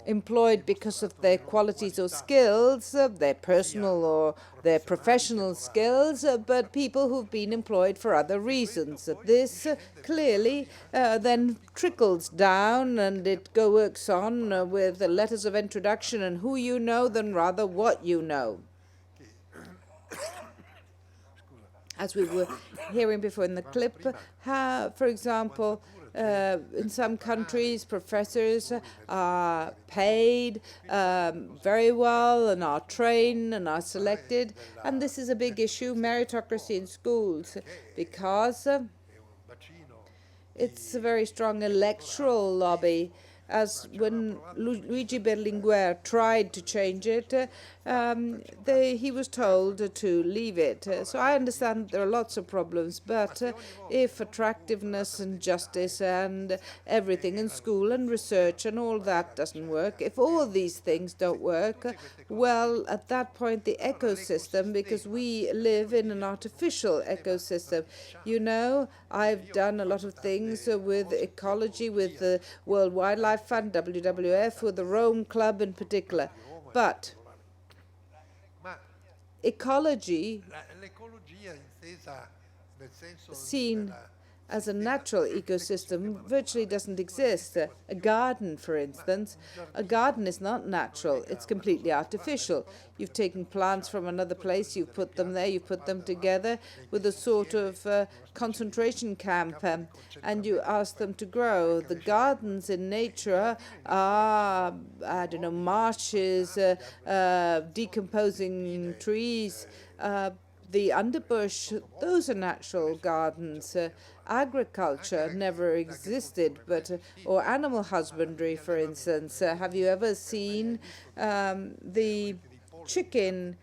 employed because of their qualities or skills, their personal or their professional skills, but people who've been employed for other reasons. This clearly then trickles down, and it works on with letters of introduction and who you know than rather what you know. As we were hearing before in the clip, how, for example, in some countries, professors are paid very well and are trained and are selected. And this is a big issue, meritocracy in schools, because it's a very strong electoral lobby. As when Luigi Berlinguer tried to change it, he was told to leave it. So I understand there are lots of problems, but if attractiveness and justice and everything in school and research and all that doesn't work, if all these things don't work, well, at that point the ecosystem, because we live in an artificial ecosystem. You know, I've done a lot of things with ecology, with the World Wildlife Fund, WWF, with the Rome Club in particular. But ecology, seen as a natural ecosystem, virtually doesn't exist. A garden, for instance, a garden is not natural. It's completely artificial. You've taken plants from another place, you've put them there, you've put them together with a sort of concentration camp, and you ask them to grow. The gardens in nature are, I don't know, marshes, decomposing trees, the underbush. Those are natural gardens. Agriculture never existed, but or animal husbandry, for instance. Have you ever seen the chicken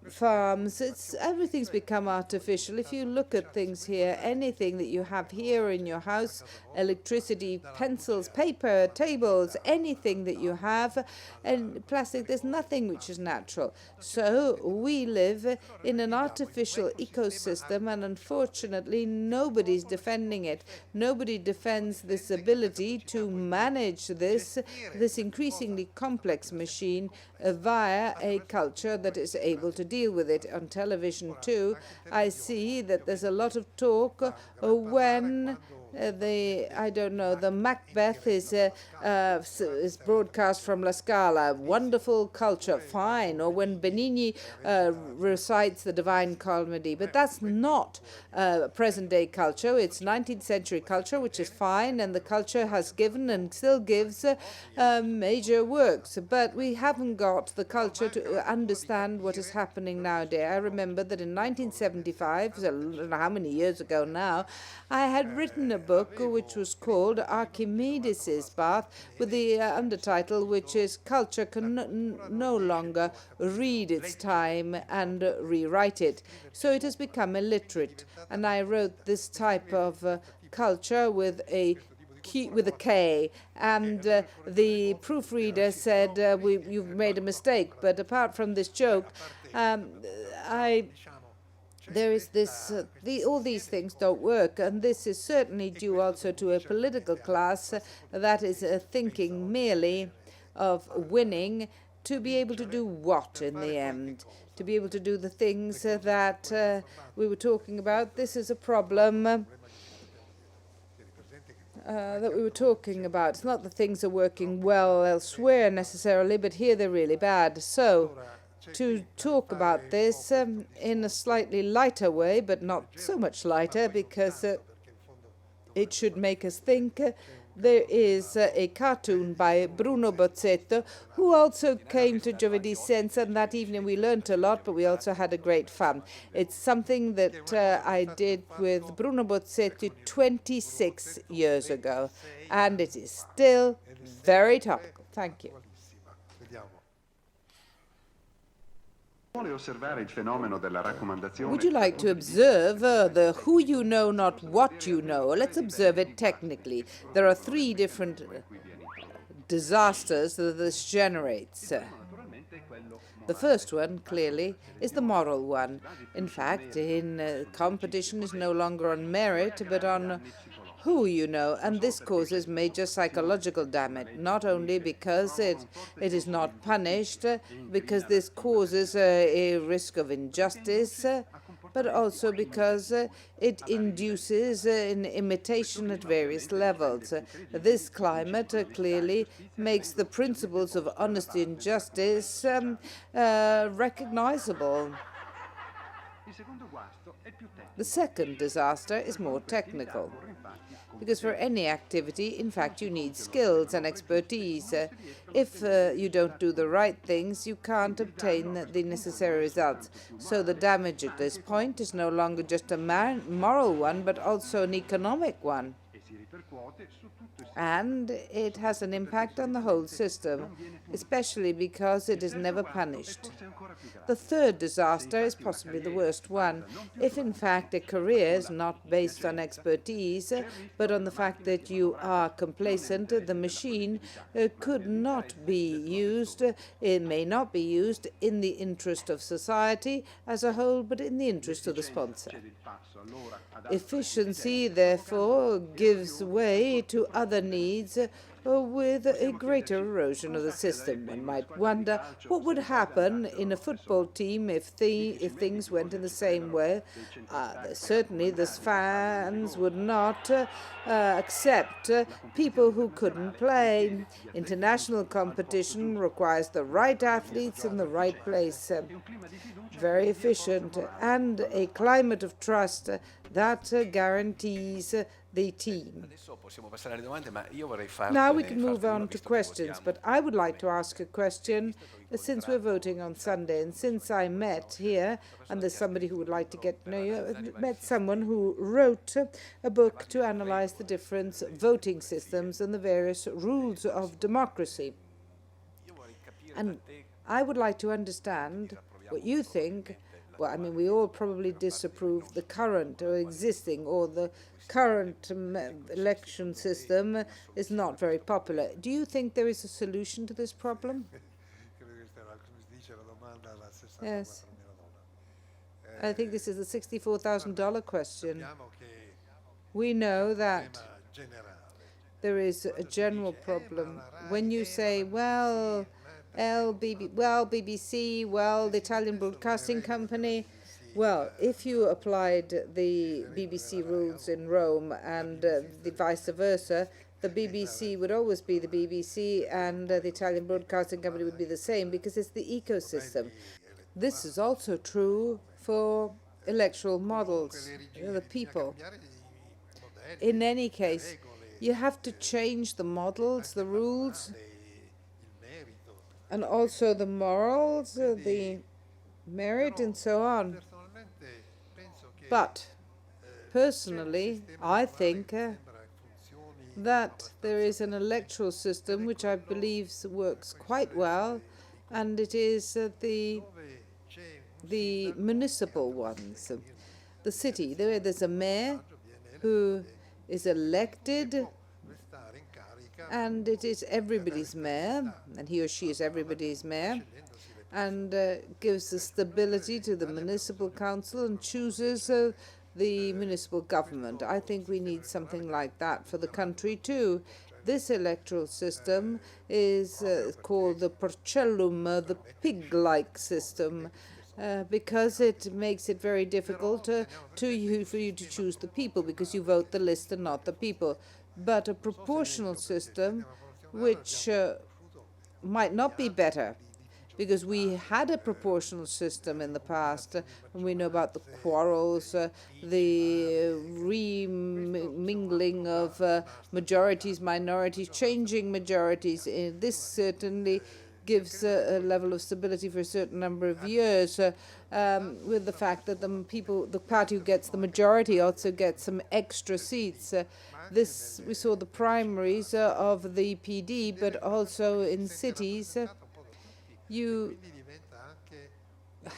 farms? Everything's become artificial. If you look at things here, anything that you have here in your house, electricity, pencils, paper, tables, anything that you have, and plastic, there's nothing which is natural. So we live in an artificial ecosystem, and unfortunately nobody's defending it. Nobody defends this ability to manage this increasingly complex machine via a culture that is able to deal with it. On television too, I see that there's a lot of talk when I don't know, the Macbeth is broadcast from La Scala, wonderful culture, fine. Or when Benigni recites the Divine Comedy, but that's not present day culture. It's 19th century culture, which is fine, and the culture has given and still gives major works. But we haven't got the culture to understand what is happening nowadays. I remember that in 1975, so I don't know how many years ago now, I had written a book which was called Archimedes' Bath, with the undertitle, which is Culture Can No Longer Read Its Time and Rewrite It. So it has become illiterate. And I wrote this type of culture with a K, and the proofreader said, you've made a mistake. But apart from this joke, there is this, all these things don't work, and this is certainly due also to a political class that is thinking merely of winning to be able to do what in the end? To be able to do the things that we were talking about. This is a problem that we were talking about. It's not that things are working well elsewhere necessarily, but here they're really bad. So, to talk about this in a slightly lighter way, but not so much lighter, because it should make us think. There is a cartoon by Bruno Bozzetto, who also came to Giovedì Scienza, and that evening we learnt a lot, but we also had a great fun. It's something that I did with Bruno Bozzetto 26 years ago, and it is still very topical. Thank you. Would you like to observe the who you know, not what you know? Let's observe it technically. There are three different disasters that this generates. The first one, clearly, is the moral one. In fact, competition is no longer on merit, but on who you know, and this causes major psychological damage, not only because it is not punished, because this causes a risk of injustice, but also because it induces an imitation at various levels. This climate clearly makes the principles of honesty and justice recognizable. The second disaster is more technical, because for any activity, in fact, you need skills and expertise. If you don't do the right things, you can't obtain the necessary results. So the damage at this point is no longer just a moral one, but also an economic one. And it has an impact on the whole system, especially because it is never punished. The third disaster is possibly the worst one. If, in fact, a career is not based on expertise, but on the fact that you are complacent, the machine could not be used, it may not be used in the interest of society as a whole, but in the interest of the sponsor. Efficiency, therefore, gives way to other needs with a greater erosion of the system. One might wonder what would happen in a football team if things went in the same way. Certainly, the fans would not accept people who couldn't play. International competition requires the right athletes in the right place. Very efficient, and a climate of trust that guarantees the team. Now we can move on to questions, but I would like to ask a question since we're voting on Sunday, and since I met here, and there's somebody who would like to get to know you, I met someone who wrote a book to analyze the different voting systems and the various rules of democracy. And I would like to understand what you think. Well, I mean, we all probably disapprove the current or existing, or the current election system is not very popular. Do you think there is a solution to this problem? Yes. I think this is the $64,000 question. We know that there is a general problem. When you say, well, BBC, well, the Italian Broadcasting Company, Well, if you applied the BBC rules in Rome and the vice versa, the BBC would always be the BBC and the Italian Broadcasting Company would be the same because it's the ecosystem. This is also true for electoral models, the people. In any case, you have to change the models, the rules, and also the morals, the merit, and so on. But personally, I think that there is an electoral system which I believe works quite well, and it is the municipal ones. The city, there's a mayor who is elected, and it is everybody's mayor, and he or she is everybody's mayor, and gives the stability to the municipal council and chooses the municipal government. I think we need something like that for the country too. This electoral system is called the porcellum, the pig-like system, because it makes it very difficult for you to choose the people, because you vote the list and not the people. But a proportional system, which might not be better, because we had a proportional system in the past, and we know about the quarrels, the remingling of majorities, minorities, changing majorities. This certainly gives a level of stability for a certain number of years, with the fact that the party who gets the majority also gets some extra seats. We saw the primaries of the PD, but also in cities, you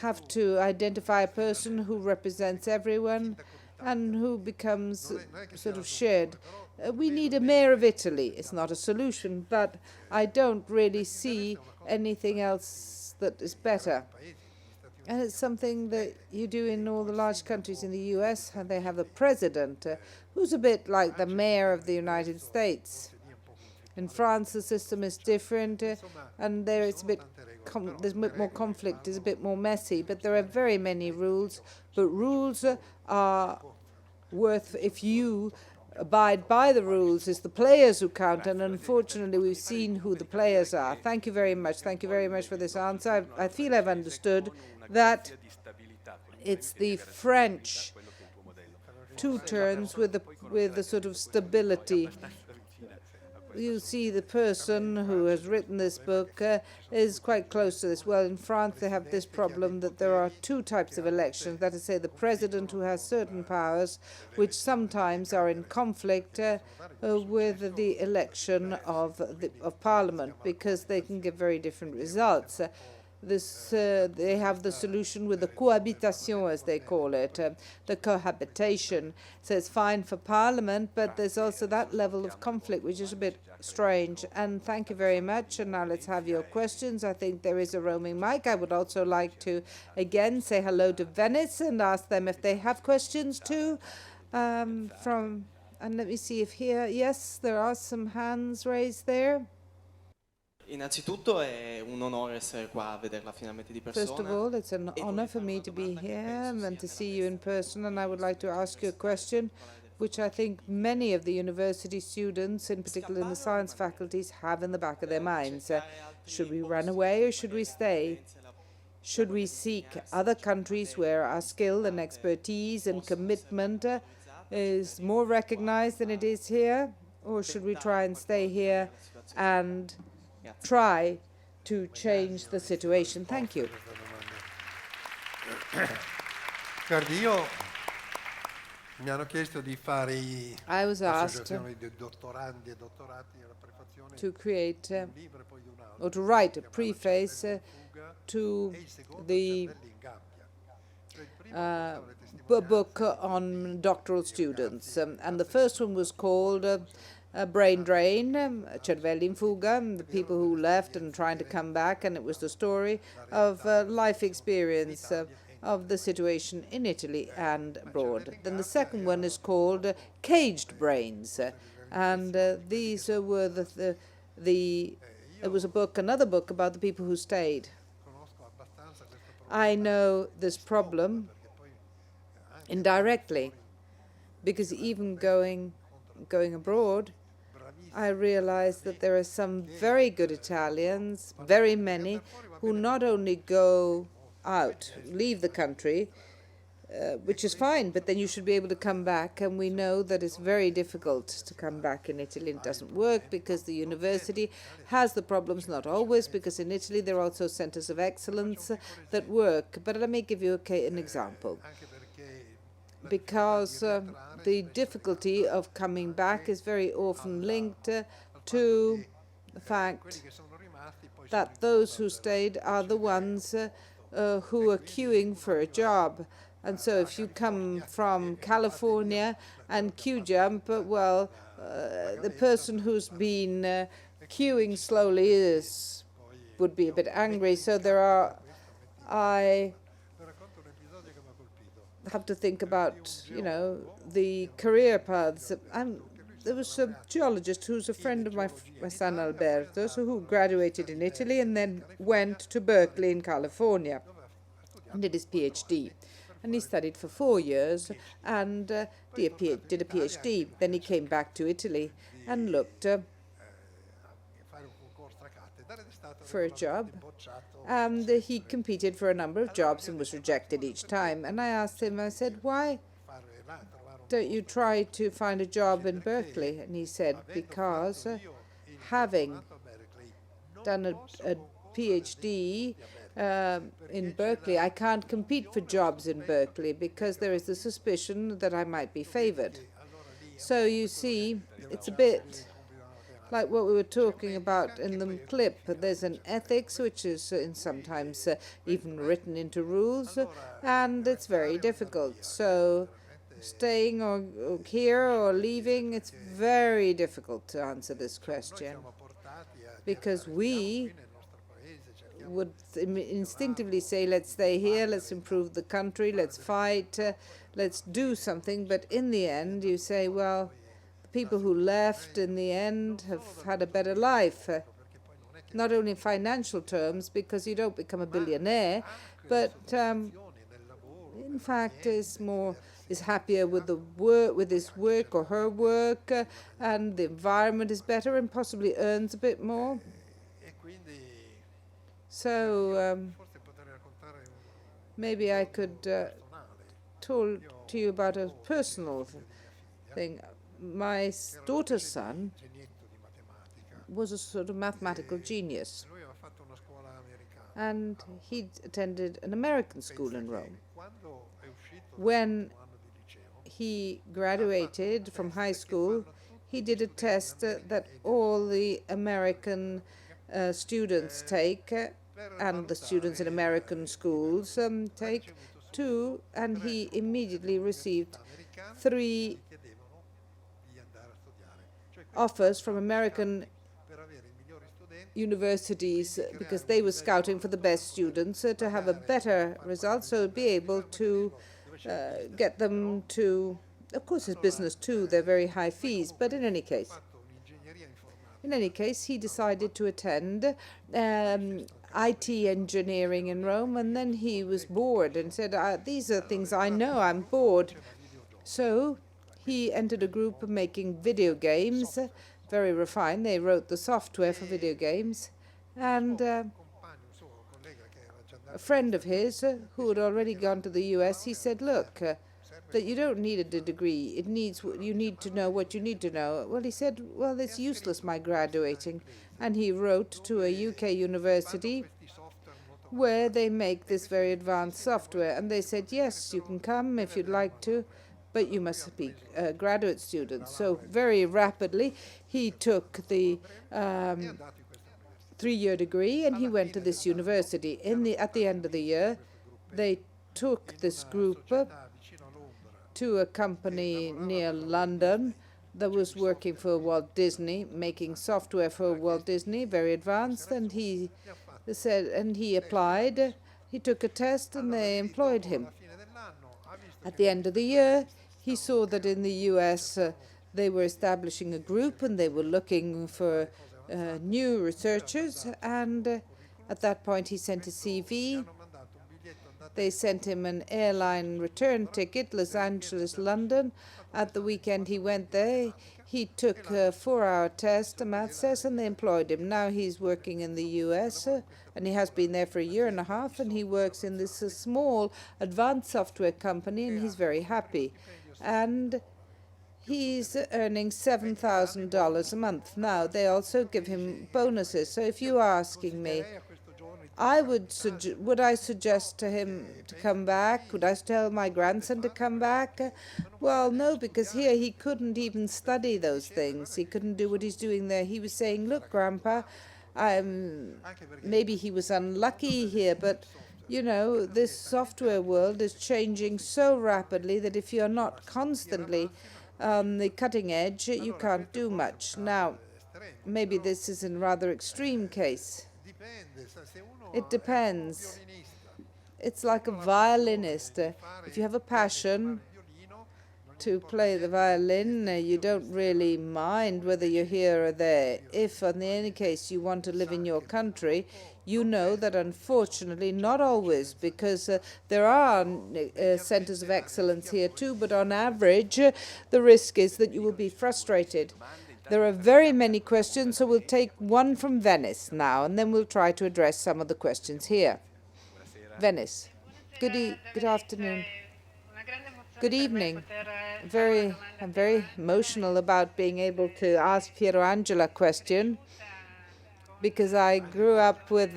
have to identify a person who represents everyone and who becomes sort of shared. We need a mayor of Italy. It's not a solution, but I don't really see anything else that is better. And it's something that you do in all the large countries. In the US, and they have the president, who's a bit like the mayor of the United States. In France, the system is different, and there's a bit more conflict, it's a bit more messy, but there are very many rules. But rules are worth, if you abide by the rules, it's the players who count, and unfortunately we've seen who the players are. Thank you very much. Thank you very much for this answer. I feel I've understood that it's the French two turns with the sort of stability. You see, the person who has written this book is quite close to this. Well, in France, they have this problem that there are two types of elections. That is to say, the president who has certain powers, which sometimes are in conflict with the election of parliament, because they can give very different results. They have the solution with the cohabitation, as they call it, the cohabitation. So it's fine for parliament, but there's also that level of conflict, which is a bit strange. And thank you very much. And now let's have your questions. I think there is a roaming mic. I would also like to, again, say hello to Venice and ask them if they have questions too. And let me see if here, yes, there are some hands raised there. Innanzitutto è un onore essere qua a vederla finalmente di persona. First of all, it's an honor for me to be here and to see you in person, and I would like to ask you a question which I think many of the university students, in particular in the science faculties, have in the back of their minds. Should we run away or should we stay? Should we seek other countries where our skill and expertise and commitment is more recognized than it is here? Or should we try and stay here and try to change the situation? Thank you. I was asked to create or to write a preface to the book on doctoral students. And the first one was called Brain Drain, Cervelli in Fuga, the people who left and trying to come back, and it was the story of life experience of the situation in Italy and abroad. Then the second one is called Caged Brains, and these were it was another book about the people who stayed. I know this problem indirectly, because even going abroad, I realized that there are some very good Italians, very many, who not only go out, leave the country, which is fine, but then you should be able to come back. And we know that it's very difficult to come back in Italy. It doesn't work because the university has the problems, not always, because in Italy there are also centers of excellence that work. But let me give you an example. Because the difficulty of coming back is very often linked to the fact that those who stayed are the ones who are queuing for a job. And so if you come from California and queue jump, well, the person who's been queuing slowly would be a bit angry. So I have to think about, the career paths. There was a geologist who's a friend of my son Alberto, who graduated in Italy and then went to Berkeley in California and did his PhD. And he studied for 4 years and did a PhD. Then he came back to Italy and looked for a job. And he competed for a number of jobs and was rejected each time. And I asked him, I said, why don't you try to find a job in Berkeley? And he said, because having done a PhD in Berkeley, I can't compete for jobs in Berkeley because there is the suspicion that I might be favored. So you see, it's a bit like what we were talking about in the clip. There's an ethics which is sometimes even written into rules, and it's very difficult. So staying or here or leaving, it's very difficult to answer this question, because we would instinctively say, let's stay here, let's improve the country, let's fight, let's do something. But in the end, you say, well, the people who left in the end have had a better life, not only in financial terms, because you don't become a billionaire, but in fact is happier with the work, with his work or her work, and the environment is better and possibly earns a bit more. So maybe I could talk to you about a personal thing. My daughter's son was a sort of mathematical genius, and he attended an American school in Rome. When he graduated from high school, he did a test that all the American students take, and the students in American schools take too, and he immediately received 3 offers from American universities because they were scouting for the best students to have a better result, so be able to get them to, of course, his business too, they're very high fees, but in any case, he decided to attend IT engineering in Rome, and then he was bored and said, these are things I know, I'm bored. So he entered a group making video games, very refined. They wrote the software for video games, and a friend of his who had already gone to the US, he said, look, that you don't need a degree. You need to know what you need to know. Well, he said, well, it's useless my graduating. And he wrote to a UK university where they make this very advanced software. And they said, yes, you can come if you'd like to, but you must be a graduate student. So very rapidly, he took the 3-year degree and he went to this university. At the end of the year, they took this group to a company near London that was working for Walt Disney, making software for Walt Disney, very advanced, and he applied, he took a test, and they employed him. At the end of the year, he saw that in the US they were establishing a group and they were looking for new researchers, and at that point he sent a CV, They sent him an airline return ticket, Los Angeles, London. At the weekend he went there. He took a 4-hour test, a maths test, and they employed him. Now he's working in the US, and he has been there for a year and a half, and he works in this small advanced software company, and he's very happy. And he's earning $7,000 a month. Now, they also give him bonuses. So if you're asking me, would I suggest to him to come back? Would I tell my grandson to come back? Well, no, because here he couldn't even study those things. He couldn't do what he's doing there. He was saying, look, Grandpa, maybe he was unlucky here, but you know, this software world is changing so rapidly that if you're not constantly on the cutting edge, you can't do much. Now, maybe this is a rather extreme case. It depends. It's like a violinist. If you have a passion to play the violin, you don't really mind whether you're here or there. If, in any case, you want to live in your country, you know that unfortunately, not always, because there are centers of excellence here too, but on average, the risk is that you will be frustrated. There are very many questions, so we'll take one from Venice now, and then we'll try to address some of the questions here. Venice. Good afternoon. Good evening. I'm very emotional about being able to ask Piero Angela a question, because I grew up with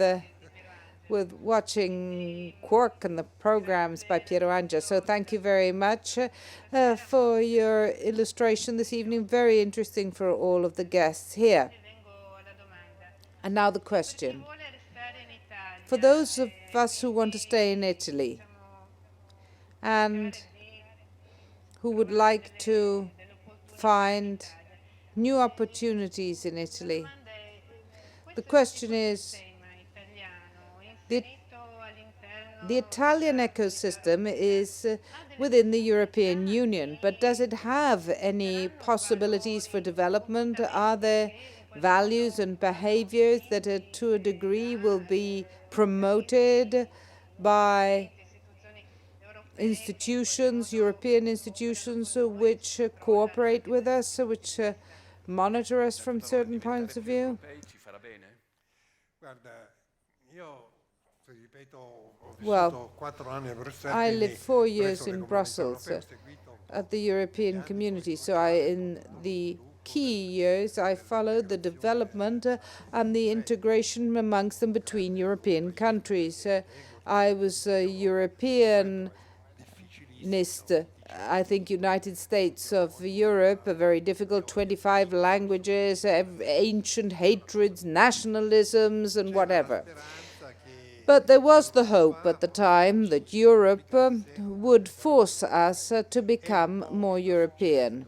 watching Quark and the programs by Piero Angela. So thank you very much for your illustration this evening. Very interesting for all of the guests here. And now the question. For those of us who want to stay in Italy and who would like to find new opportunities in Italy, the question is, the Italian ecosystem is within the European Union, but does it have any possibilities for development? Are there values and behaviors that to a degree will be promoted by institutions, European institutions, which cooperate with us, which monitor us from certain points of view? Well, I lived 4 years in Brussels at the European Community, so in the key years I followed the development and the integration amongst them between European countries. I was a Europeanist. I think United States of Europe are very difficult, 25 languages, ancient hatreds, nationalisms, and whatever. But there was the hope at the time that Europe would force us to become more European.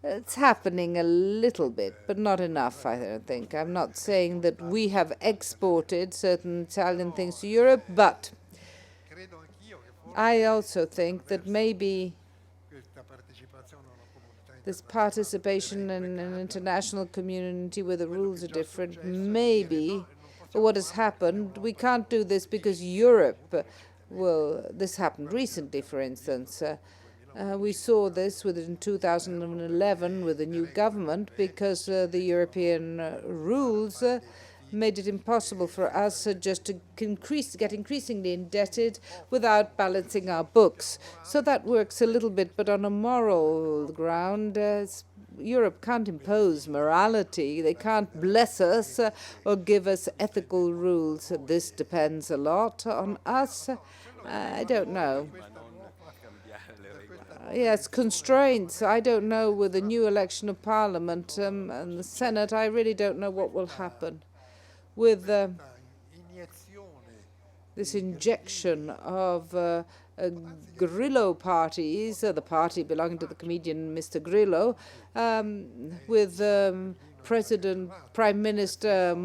It's happening a little bit, but not enough, I don't think. I'm not saying that we have exported certain Italian things to Europe, but I also think that maybe this participation in an international community where the rules are different, maybe what has happened, we can't do this because Europe, this happened recently, for instance. We saw this in 2011 with the new government because the European rules made it impossible for us just to get increasingly indebted without balancing our books. So that works a little bit, but on a moral ground, Europe can't impose morality. They can't bless us or give us ethical rules. This depends a lot on us. I don't know. Yes, constraints. I don't know with the new election of Parliament and the Senate. I really don't know what will happen with this injection of Grillo parties, the party belonging to the comedian Mr. Grillo, with Prime Minister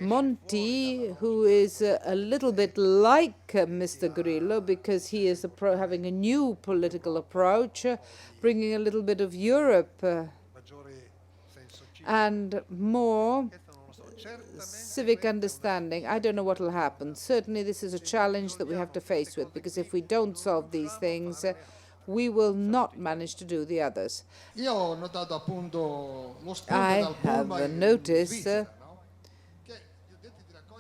Monti, who is a little bit like Mr. Grillo because he is having a new political approach, bringing a little bit of Europe and more civic understanding, I don't know what will happen. Certainly this is a challenge that we have to face with, because if we don't solve these things, we will not manage to do the others. I have noticed,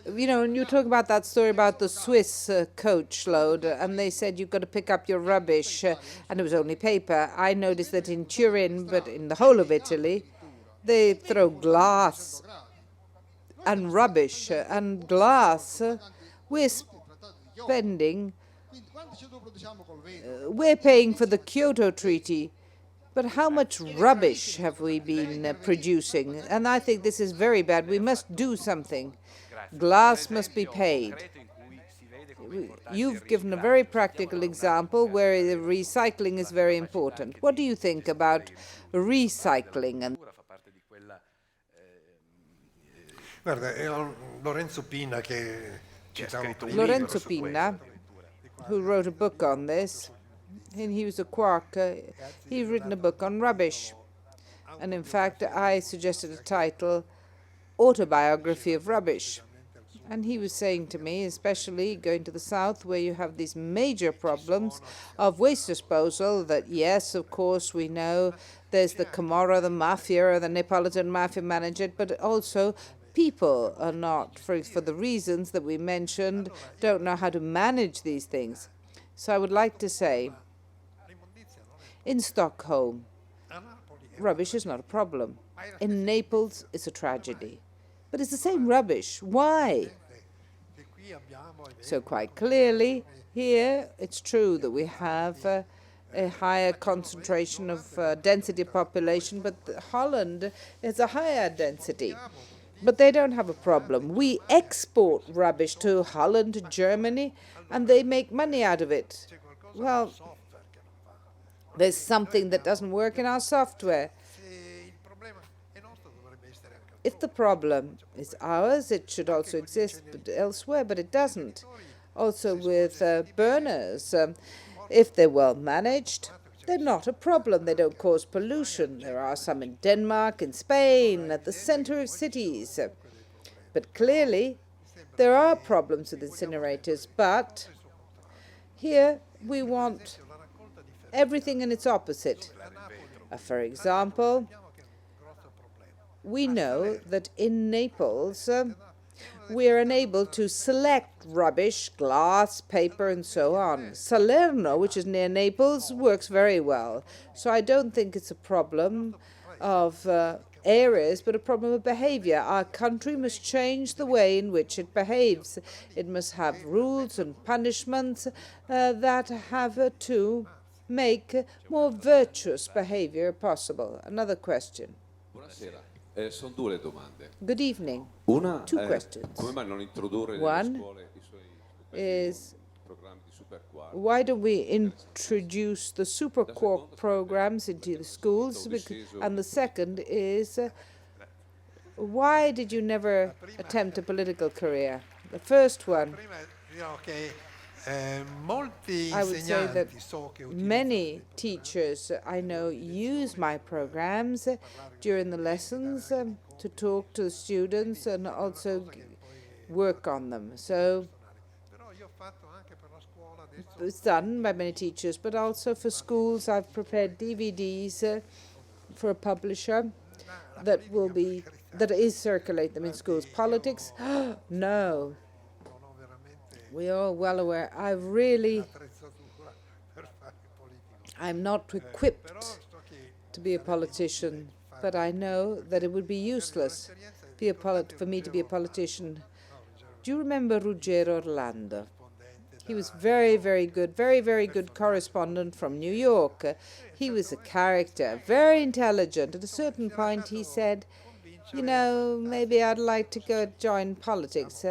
and you talk about that story about the Swiss coach load, and they said you've got to pick up your rubbish, and it was only paper. I noticed that in Turin, but in the whole of Italy, they throw glass and rubbish and glass. We're spending, we're paying for the Kyoto Treaty, but how much rubbish have we been producing? And I think this is very bad. We must do something. Glass must be paid. You've given a very practical example where the recycling is very important. What do you think about recycling? And Lorenzo Pina, who wrote a book on this, and he was a quark, he's written a book on rubbish. And in fact, I suggested a title, Autobiography of Rubbish. And he was saying to me, especially going to the south, where you have these major problems of waste disposal, that yes, of course, we know there's the Camorra, the mafia, or the Neapolitan mafia manage it, but also people are not, for the reasons that we mentioned, don't know how to manage these things. So I would like to say, in Stockholm, rubbish is not a problem. In Naples, it's a tragedy. But it's the same rubbish. Why? So quite clearly, here, it's true that we have a higher concentration of density population, but Holland has a higher density. But they don't have a problem. We export rubbish to Holland, to Germany, and they make money out of it. Well, there's something that doesn't work in our software. If the problem is ours, it should also exist elsewhere, but it doesn't. Also with burners, if they're well managed, they're not a problem. They don't cause pollution. There are some in Denmark, in Spain, at the center of cities. But clearly, there are problems with incinerators. But here, we want everything in its opposite. For example, we know that in Naples, we are unable to select rubbish, glass, paper, and so on. Salerno, which is near Naples, works very well. So I don't think it's a problem of areas, but a problem of behavior. Our country must change the way in which it behaves. It must have rules and punishments that have to make more virtuous behavior possible. Another question. Sono due le domande. Good evening. Two questions. Come mai non introdurre nelle One scuole is, programmi di superquark? why don't we introduce the super quark programs into the schools? And the second is, why did you never attempt a political career? The first one, I would say that many teachers I know use my programs during the lessons to talk to the students and also work on them. So it's done by many teachers, but also for schools I've prepared DVDs for a publisher that is circulate them in schools. Politics? No. We are well aware. I'm not equipped to be a politician, but I know that it would be useless for me to be a politician. Do you remember Ruggero Orlando? He was very, very good correspondent from New York. He was a character, very intelligent. At a certain point, he said, maybe I'd like to go join politics.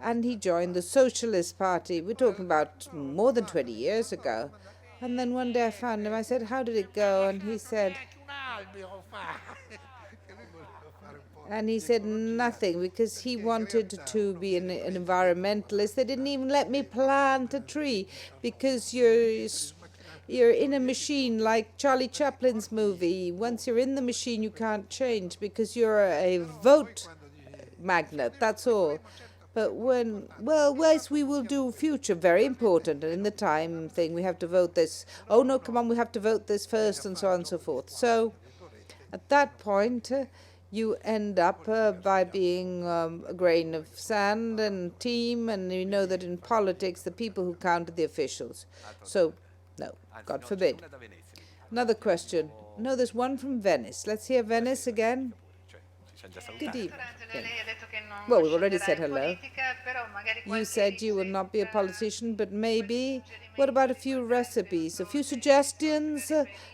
And he joined the Socialist Party. We're talking about more than 20 years ago. And then one day I found him. I said, how did it go? And he said, nothing, because he wanted to be an environmentalist. They didn't even let me plant a tree, because you're in a machine like Charlie Chaplin's movie. Once you're in the machine, you can't change, because you're a vote magnet, that's all. But yes, we will do future, very important. And in the time thing, we have to vote this. Oh, no, come on, we have to vote this first, and so on and so forth. So at that point, you end up by being a grain of sand and team, and you know that in politics, the people who count are the officials. So, no, God forbid. Another question. No, there's one from Venice. Let's hear Venice again. Good evening. Well, we've already said hello. You said you will not be a politician, but maybe, what about a few recipes, a few suggestions,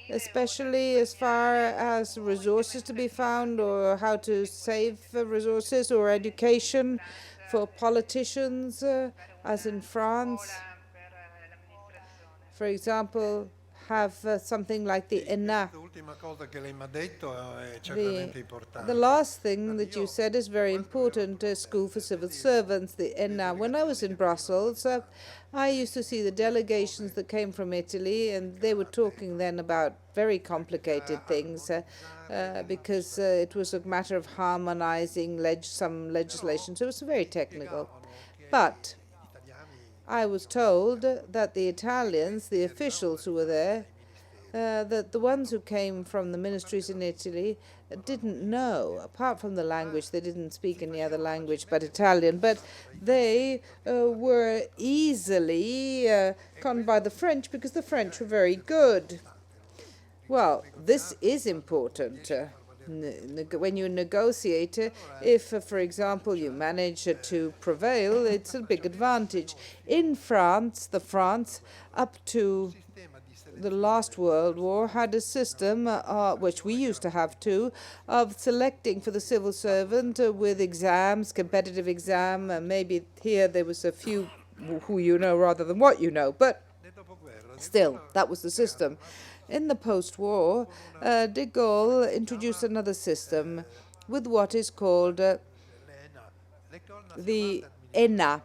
especially as far as resources to be found, or how to save resources, or education for politicians, as in France? For example, have something like the ENA. The last thing that you said is very important, School for Civil Servants, the ENA. When I was in Brussels, I used to see the delegations that came from Italy, and they were talking then about very complicated things, because it was a matter of harmonizing some legislation, so it was very technical. But I was told that the Italians, the officials who were there, that the ones who came from the ministries in Italy didn't know, apart from the language, they didn't speak any other language but Italian, but they were easily conned by the French because the French were very good. Well, this is important. When you negotiate, if, for example, you manage to prevail, it's a big advantage. In France, France, up to the last World War, had a system, which we used to have too, of selecting for the civil servant with exams, competitive exam. Maybe here there was a few who you know rather than what you know, but still, that was the system. In the post-war, de Gaulle introduced another system with what is called the ENA,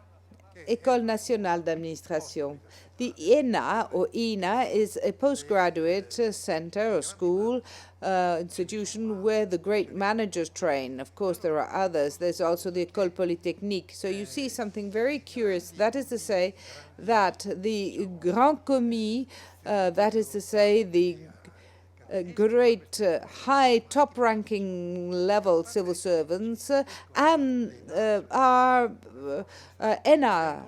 École Nationale d'Administration. The ENA, or ENA, is a postgraduate center or school, institution where the great managers train. Of course, there are others. There's also the École Polytechnique. So you see something very curious. That is to say that the Grand Commis, that is to say the great high top-ranking level civil servants and are ENARC,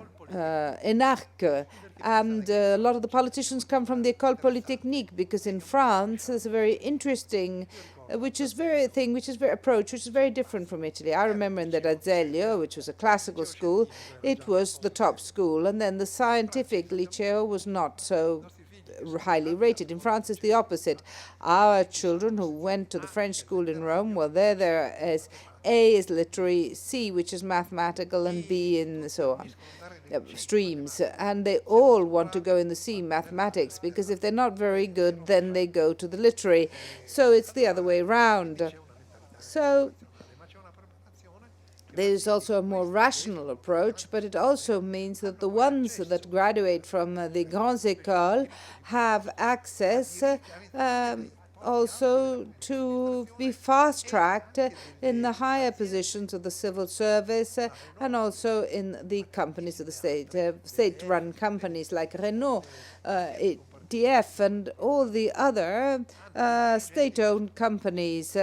and a lot of the politicians come from the École Polytechnique, because in France there's a very interesting which is very different from Italy. I remember in the D'Azeglio, which was a classical school, it was the top school, and then the scientific liceo was not so highly rated. In France, it's the opposite. Our children who went to the French school in Rome, well, there as A is literary, C, which is mathematical, and B, and so on, streams. And they all want to go in the C, mathematics, because if they're not very good, then they go to the literary. So it's the other way around. So there's also a more rational approach, but it also means that the ones that graduate from the grandes écoles have access also to be fast-tracked in the higher positions of the civil service and also in the companies of the state, state-run companies like Renault, EDF, and all the other state-owned companies.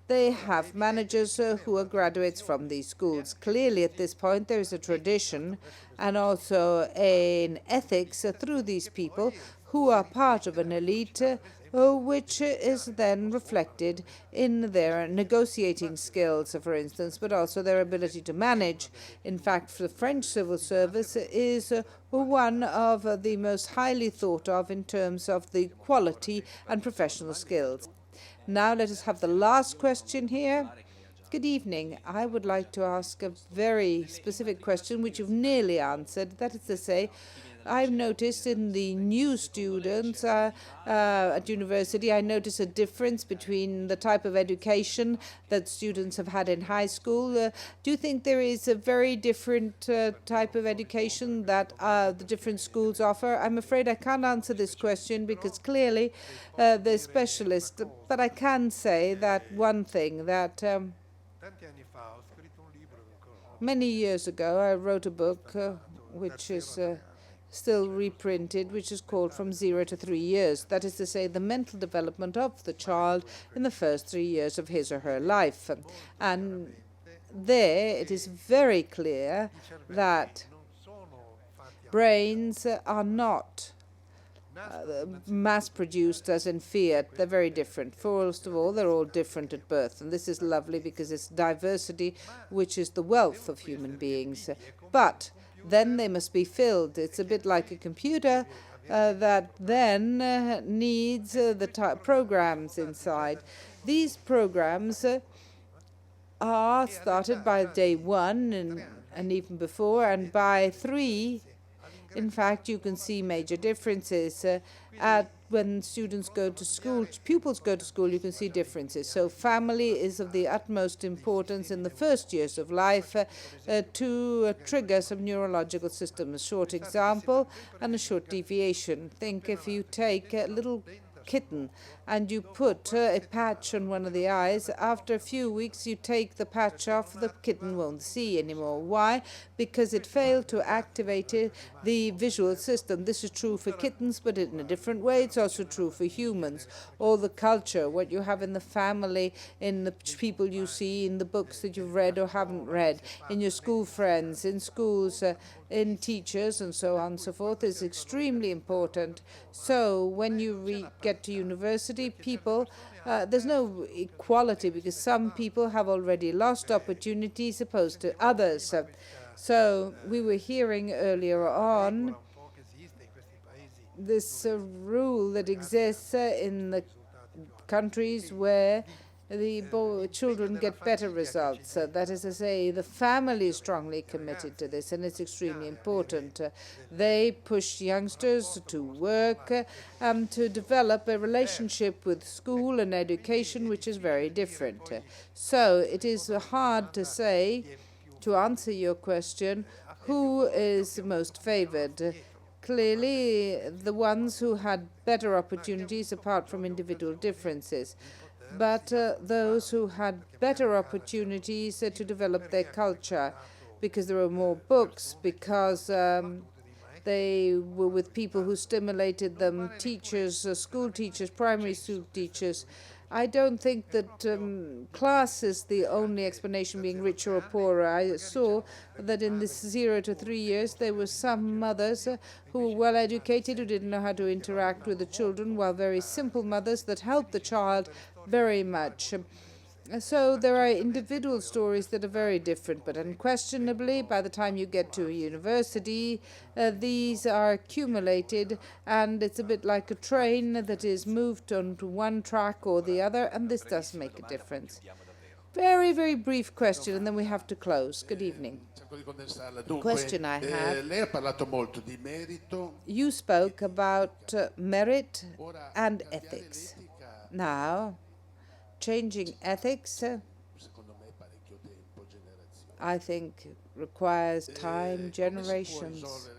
They have managers who are graduates from these schools. Clearly, at this point, there is a tradition and also an ethics through these people who are part of an elite, which is then reflected in their negotiating skills, for instance, but also their ability to manage. In fact, the French civil service is one of the most highly thought of in terms of the quality and professional skills. Now let us have the last question here. Good evening. I would like to ask a very specific question, which you've nearly answered. That is to say, I've noticed in the new students at university, I notice a difference between the type of education that students have had in high school. Do you think there is a very different type of education that the different schools offer? I'm afraid I can't answer this question because clearly they're specialists. But I can say that one thing, that Many years ago, I wrote a book which is still reprinted, which is called From 0 to 3 Years. That is to say, the mental development of the child in the first 3 years of his or her life. And there it is very clear that brains are not mass-produced as in fiat. They're very different. First of all, they're all different at birth, and this is lovely because it's diversity which is the wealth of human beings. But then they must be filled. It's a bit like a computer that then needs the programs inside. These programs are started by day 1 and even before, and by 3, in fact, you can see major differences. When students go to school, pupils go to school, you can see differences. So family is of the utmost importance in the first years of life to trigger some neurological system. A short example and a short deviation. Think if you take a little kitten and you put a patch on one of the eyes, after a few weeks you take the patch off, the kitten won't see anymore. Why? Because it failed to activate the visual system. This is true for kittens, but in a different way. It's also true for humans. All the culture, what you have in the family, in the people you see, in the books that you've read or haven't read, in your school friends, in schools, in teachers, and so on and so forth, is extremely important. So when you get to university, people, there's no equality because some people have already lost opportunities opposed to others. So we were hearing earlier on this rule that exists in the countries where the children get better results. That is to say, the family is strongly committed to this, and it's extremely important. They push youngsters to work, to develop a relationship with school and education, which is very different. So it is hard to say, to answer your question, who is most favored. Clearly, the ones who had better opportunities apart from individual differences. But those who had better opportunities to develop their culture, because there were more books, because they were with people who stimulated them, teachers, school teachers, primary school teachers. I don't think that class is the only explanation, being richer or poorer. I saw that in this 0 to 3 years, there were some mothers who were well educated, who didn't know how to interact with the children, while very simple mothers that helped the child very much. So there are individual stories that are very different, but unquestionably, by the time you get to a university, these are accumulated, and it's a bit like a train that is moved onto one track or the other, and this does make a difference. Very, very brief question, and then we have to close. Good evening. Question I have. You spoke about merit and ethics. Now, changing ethics, I think, requires time, generations.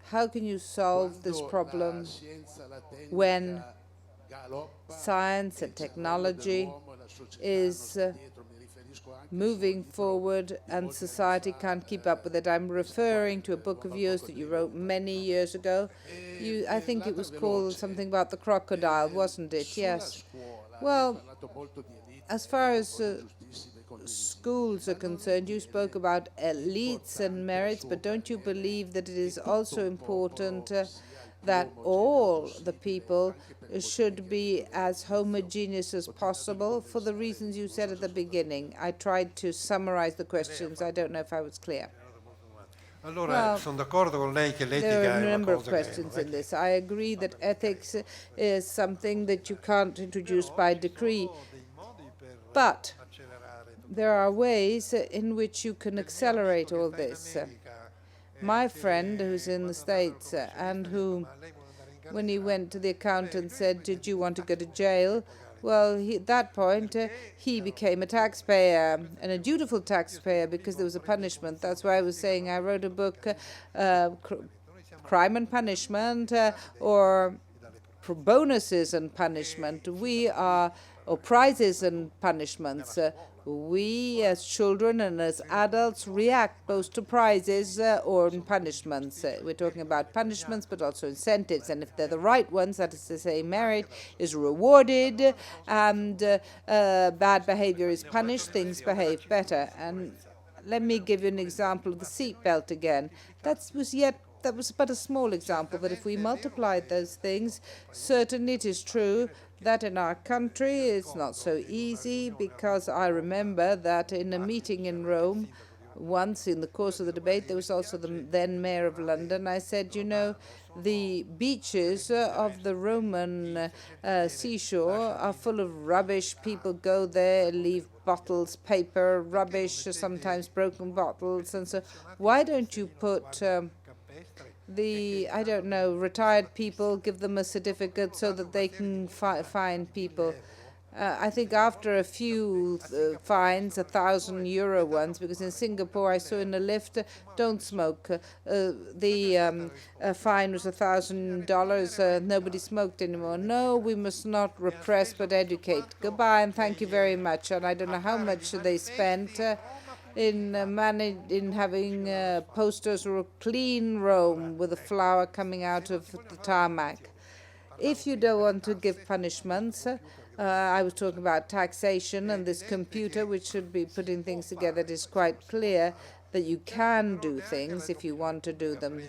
How can you solve this problem when science and technology is moving forward and society can't keep up with it? I'm referring to a book of yours that you wrote many years ago. I think it was called something about the crocodile, wasn't it? Yes. Well, as far as schools are concerned, you spoke about elites and merits, but don't you believe that it is also important that all the people should be as homogeneous as possible for the reasons you said at the beginning? I tried to summarize the questions. I don't know if I was clear. Well, there are a number of questions in this. I agree that ethics is something that you can't introduce by decree, but there are ways in which you can accelerate all this. My friend who's in the States and who, when he went to the accountant, said, "Did you want to go to jail?" Well, at that point, he became a taxpayer, and a dutiful taxpayer, because there was a punishment. That's why I was saying I wrote a book, Crime and Punishment, or Bonuses and Punishment. We are or prizes and punishments. We as children and as adults react both to prizes or punishments. We're talking about punishments but also incentives, and if they're the right ones, that is to say merit is rewarded and bad behavior is punished, things behave better. And let me give you an example of the seatbelt again. That was but a small example, but if we multiplied those things, certainly it is true that in our country it's not so easy, because I remember that in a meeting in Rome, once in the course of the debate, there was also the then mayor of London. I said, you know, the beaches of the Roman seashore are full of rubbish. People go there, leave bottles, paper, rubbish, sometimes broken bottles. And so why don't you put I don't know, retired people, give them a certificate so that they can fine people. I think after a few fines, €1,000 ones, because in Singapore I saw in a lift, don't smoke. The fine was $1,000. Nobody smoked anymore. No, we must not repress but educate. Goodbye and thank you very much. And I don't know how much they spent in having posters or a clean Rome with a flower coming out of the tarmac. If you don't want to give punishments, I was talking about taxation and this computer which should be putting things together. It is quite clear that you can do things if you want to do them.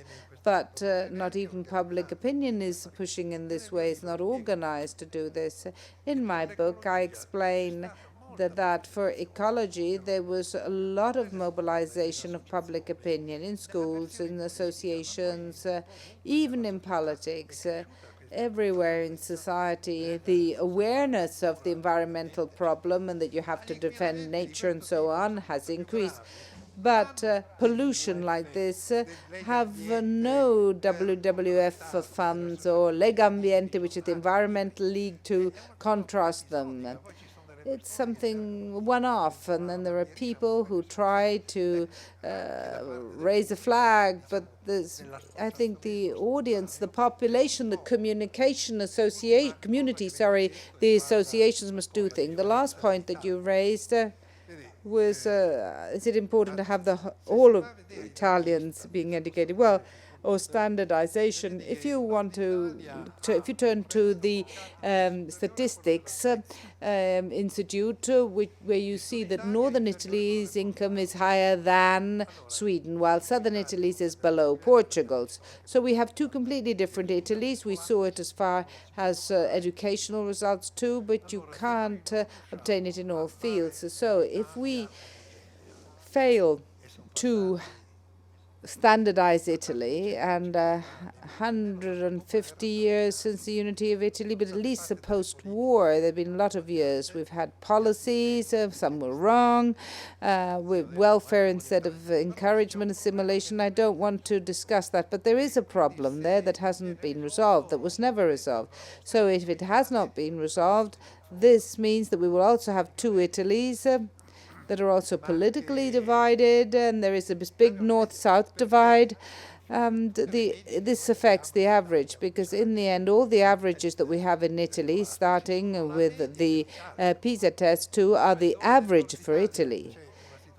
But not even public opinion is pushing in this way. It's not organized to do this. In my book, I explain that for ecology, there was a lot of mobilization of public opinion in schools, in associations, even in politics. Everywhere in society, the awareness of the environmental problem and that you have to defend nature and so on has increased. But pollution like this have no WWF funds or Legambiente, which is the environmental league, to contrast them. It's something one-off, and then there are people who try to raise a flag, but I think the audience, the population, the community, the associations must do things. The last point that you raised was, is it important to have all of Italians being educated? Well, or standardization. If you want if you turn to the statistics institute, where you see that northern Italy's income is higher than Sweden, while southern Italy's is below Portugal's. So we have two completely different Italys. We saw it as far as educational results too, but you can't obtain it in all fields. So if we fail to standardize Italy, and 150 years since the unity of Italy, but at least the post-war, there have been a lot of years. We've had policies, some were wrong, with welfare instead of encouragement, assimilation. I don't want to discuss that, but there is a problem there that hasn't been resolved, that was never resolved. So if it has not been resolved, this means that we will also have two Italys, that are also politically divided, and there is a big north-south divide. This affects the average, because in the end, all the averages that we have in Italy, starting with the PISA test too, are the average for Italy.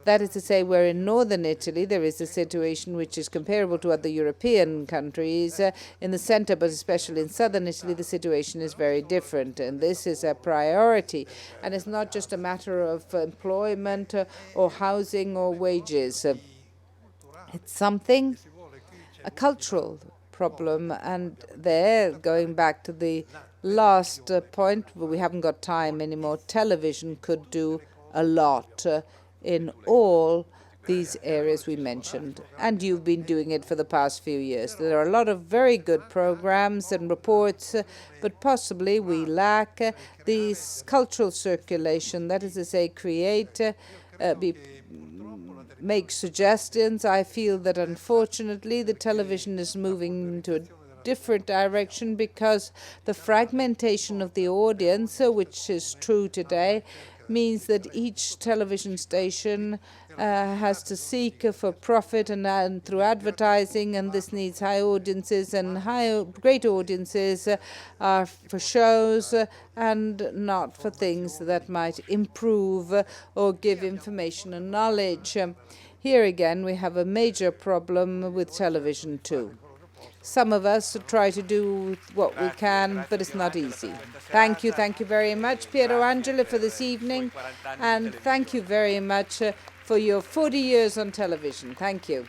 That is to say, where in northern Italy there is a situation which is comparable to other European countries. In the center, but especially in southern Italy, the situation is very different. And this is a priority. And it's not just a matter of employment or housing or wages. It's something, a cultural problem. And there, going back to the last point, but we haven't got time anymore, television could do a lot in all these areas we mentioned, and you've been doing it for the past few years. There are a lot of very good programs and reports, but possibly we lack this cultural circulation, that is to say, make suggestions. I feel that unfortunately the television is moving into a different direction because the fragmentation of the audience, which is true today, means that each television station has to seek for profit and through advertising, and this needs high audiences, and great audiences are for shows and not for things that might improve or give information and knowledge. Here again, we have a major problem with television too. Some of us try to do what we can, but it's not easy. Thank you very much, Piero Angela, for this evening, and thank you very much for your 40 years on television. Thank you.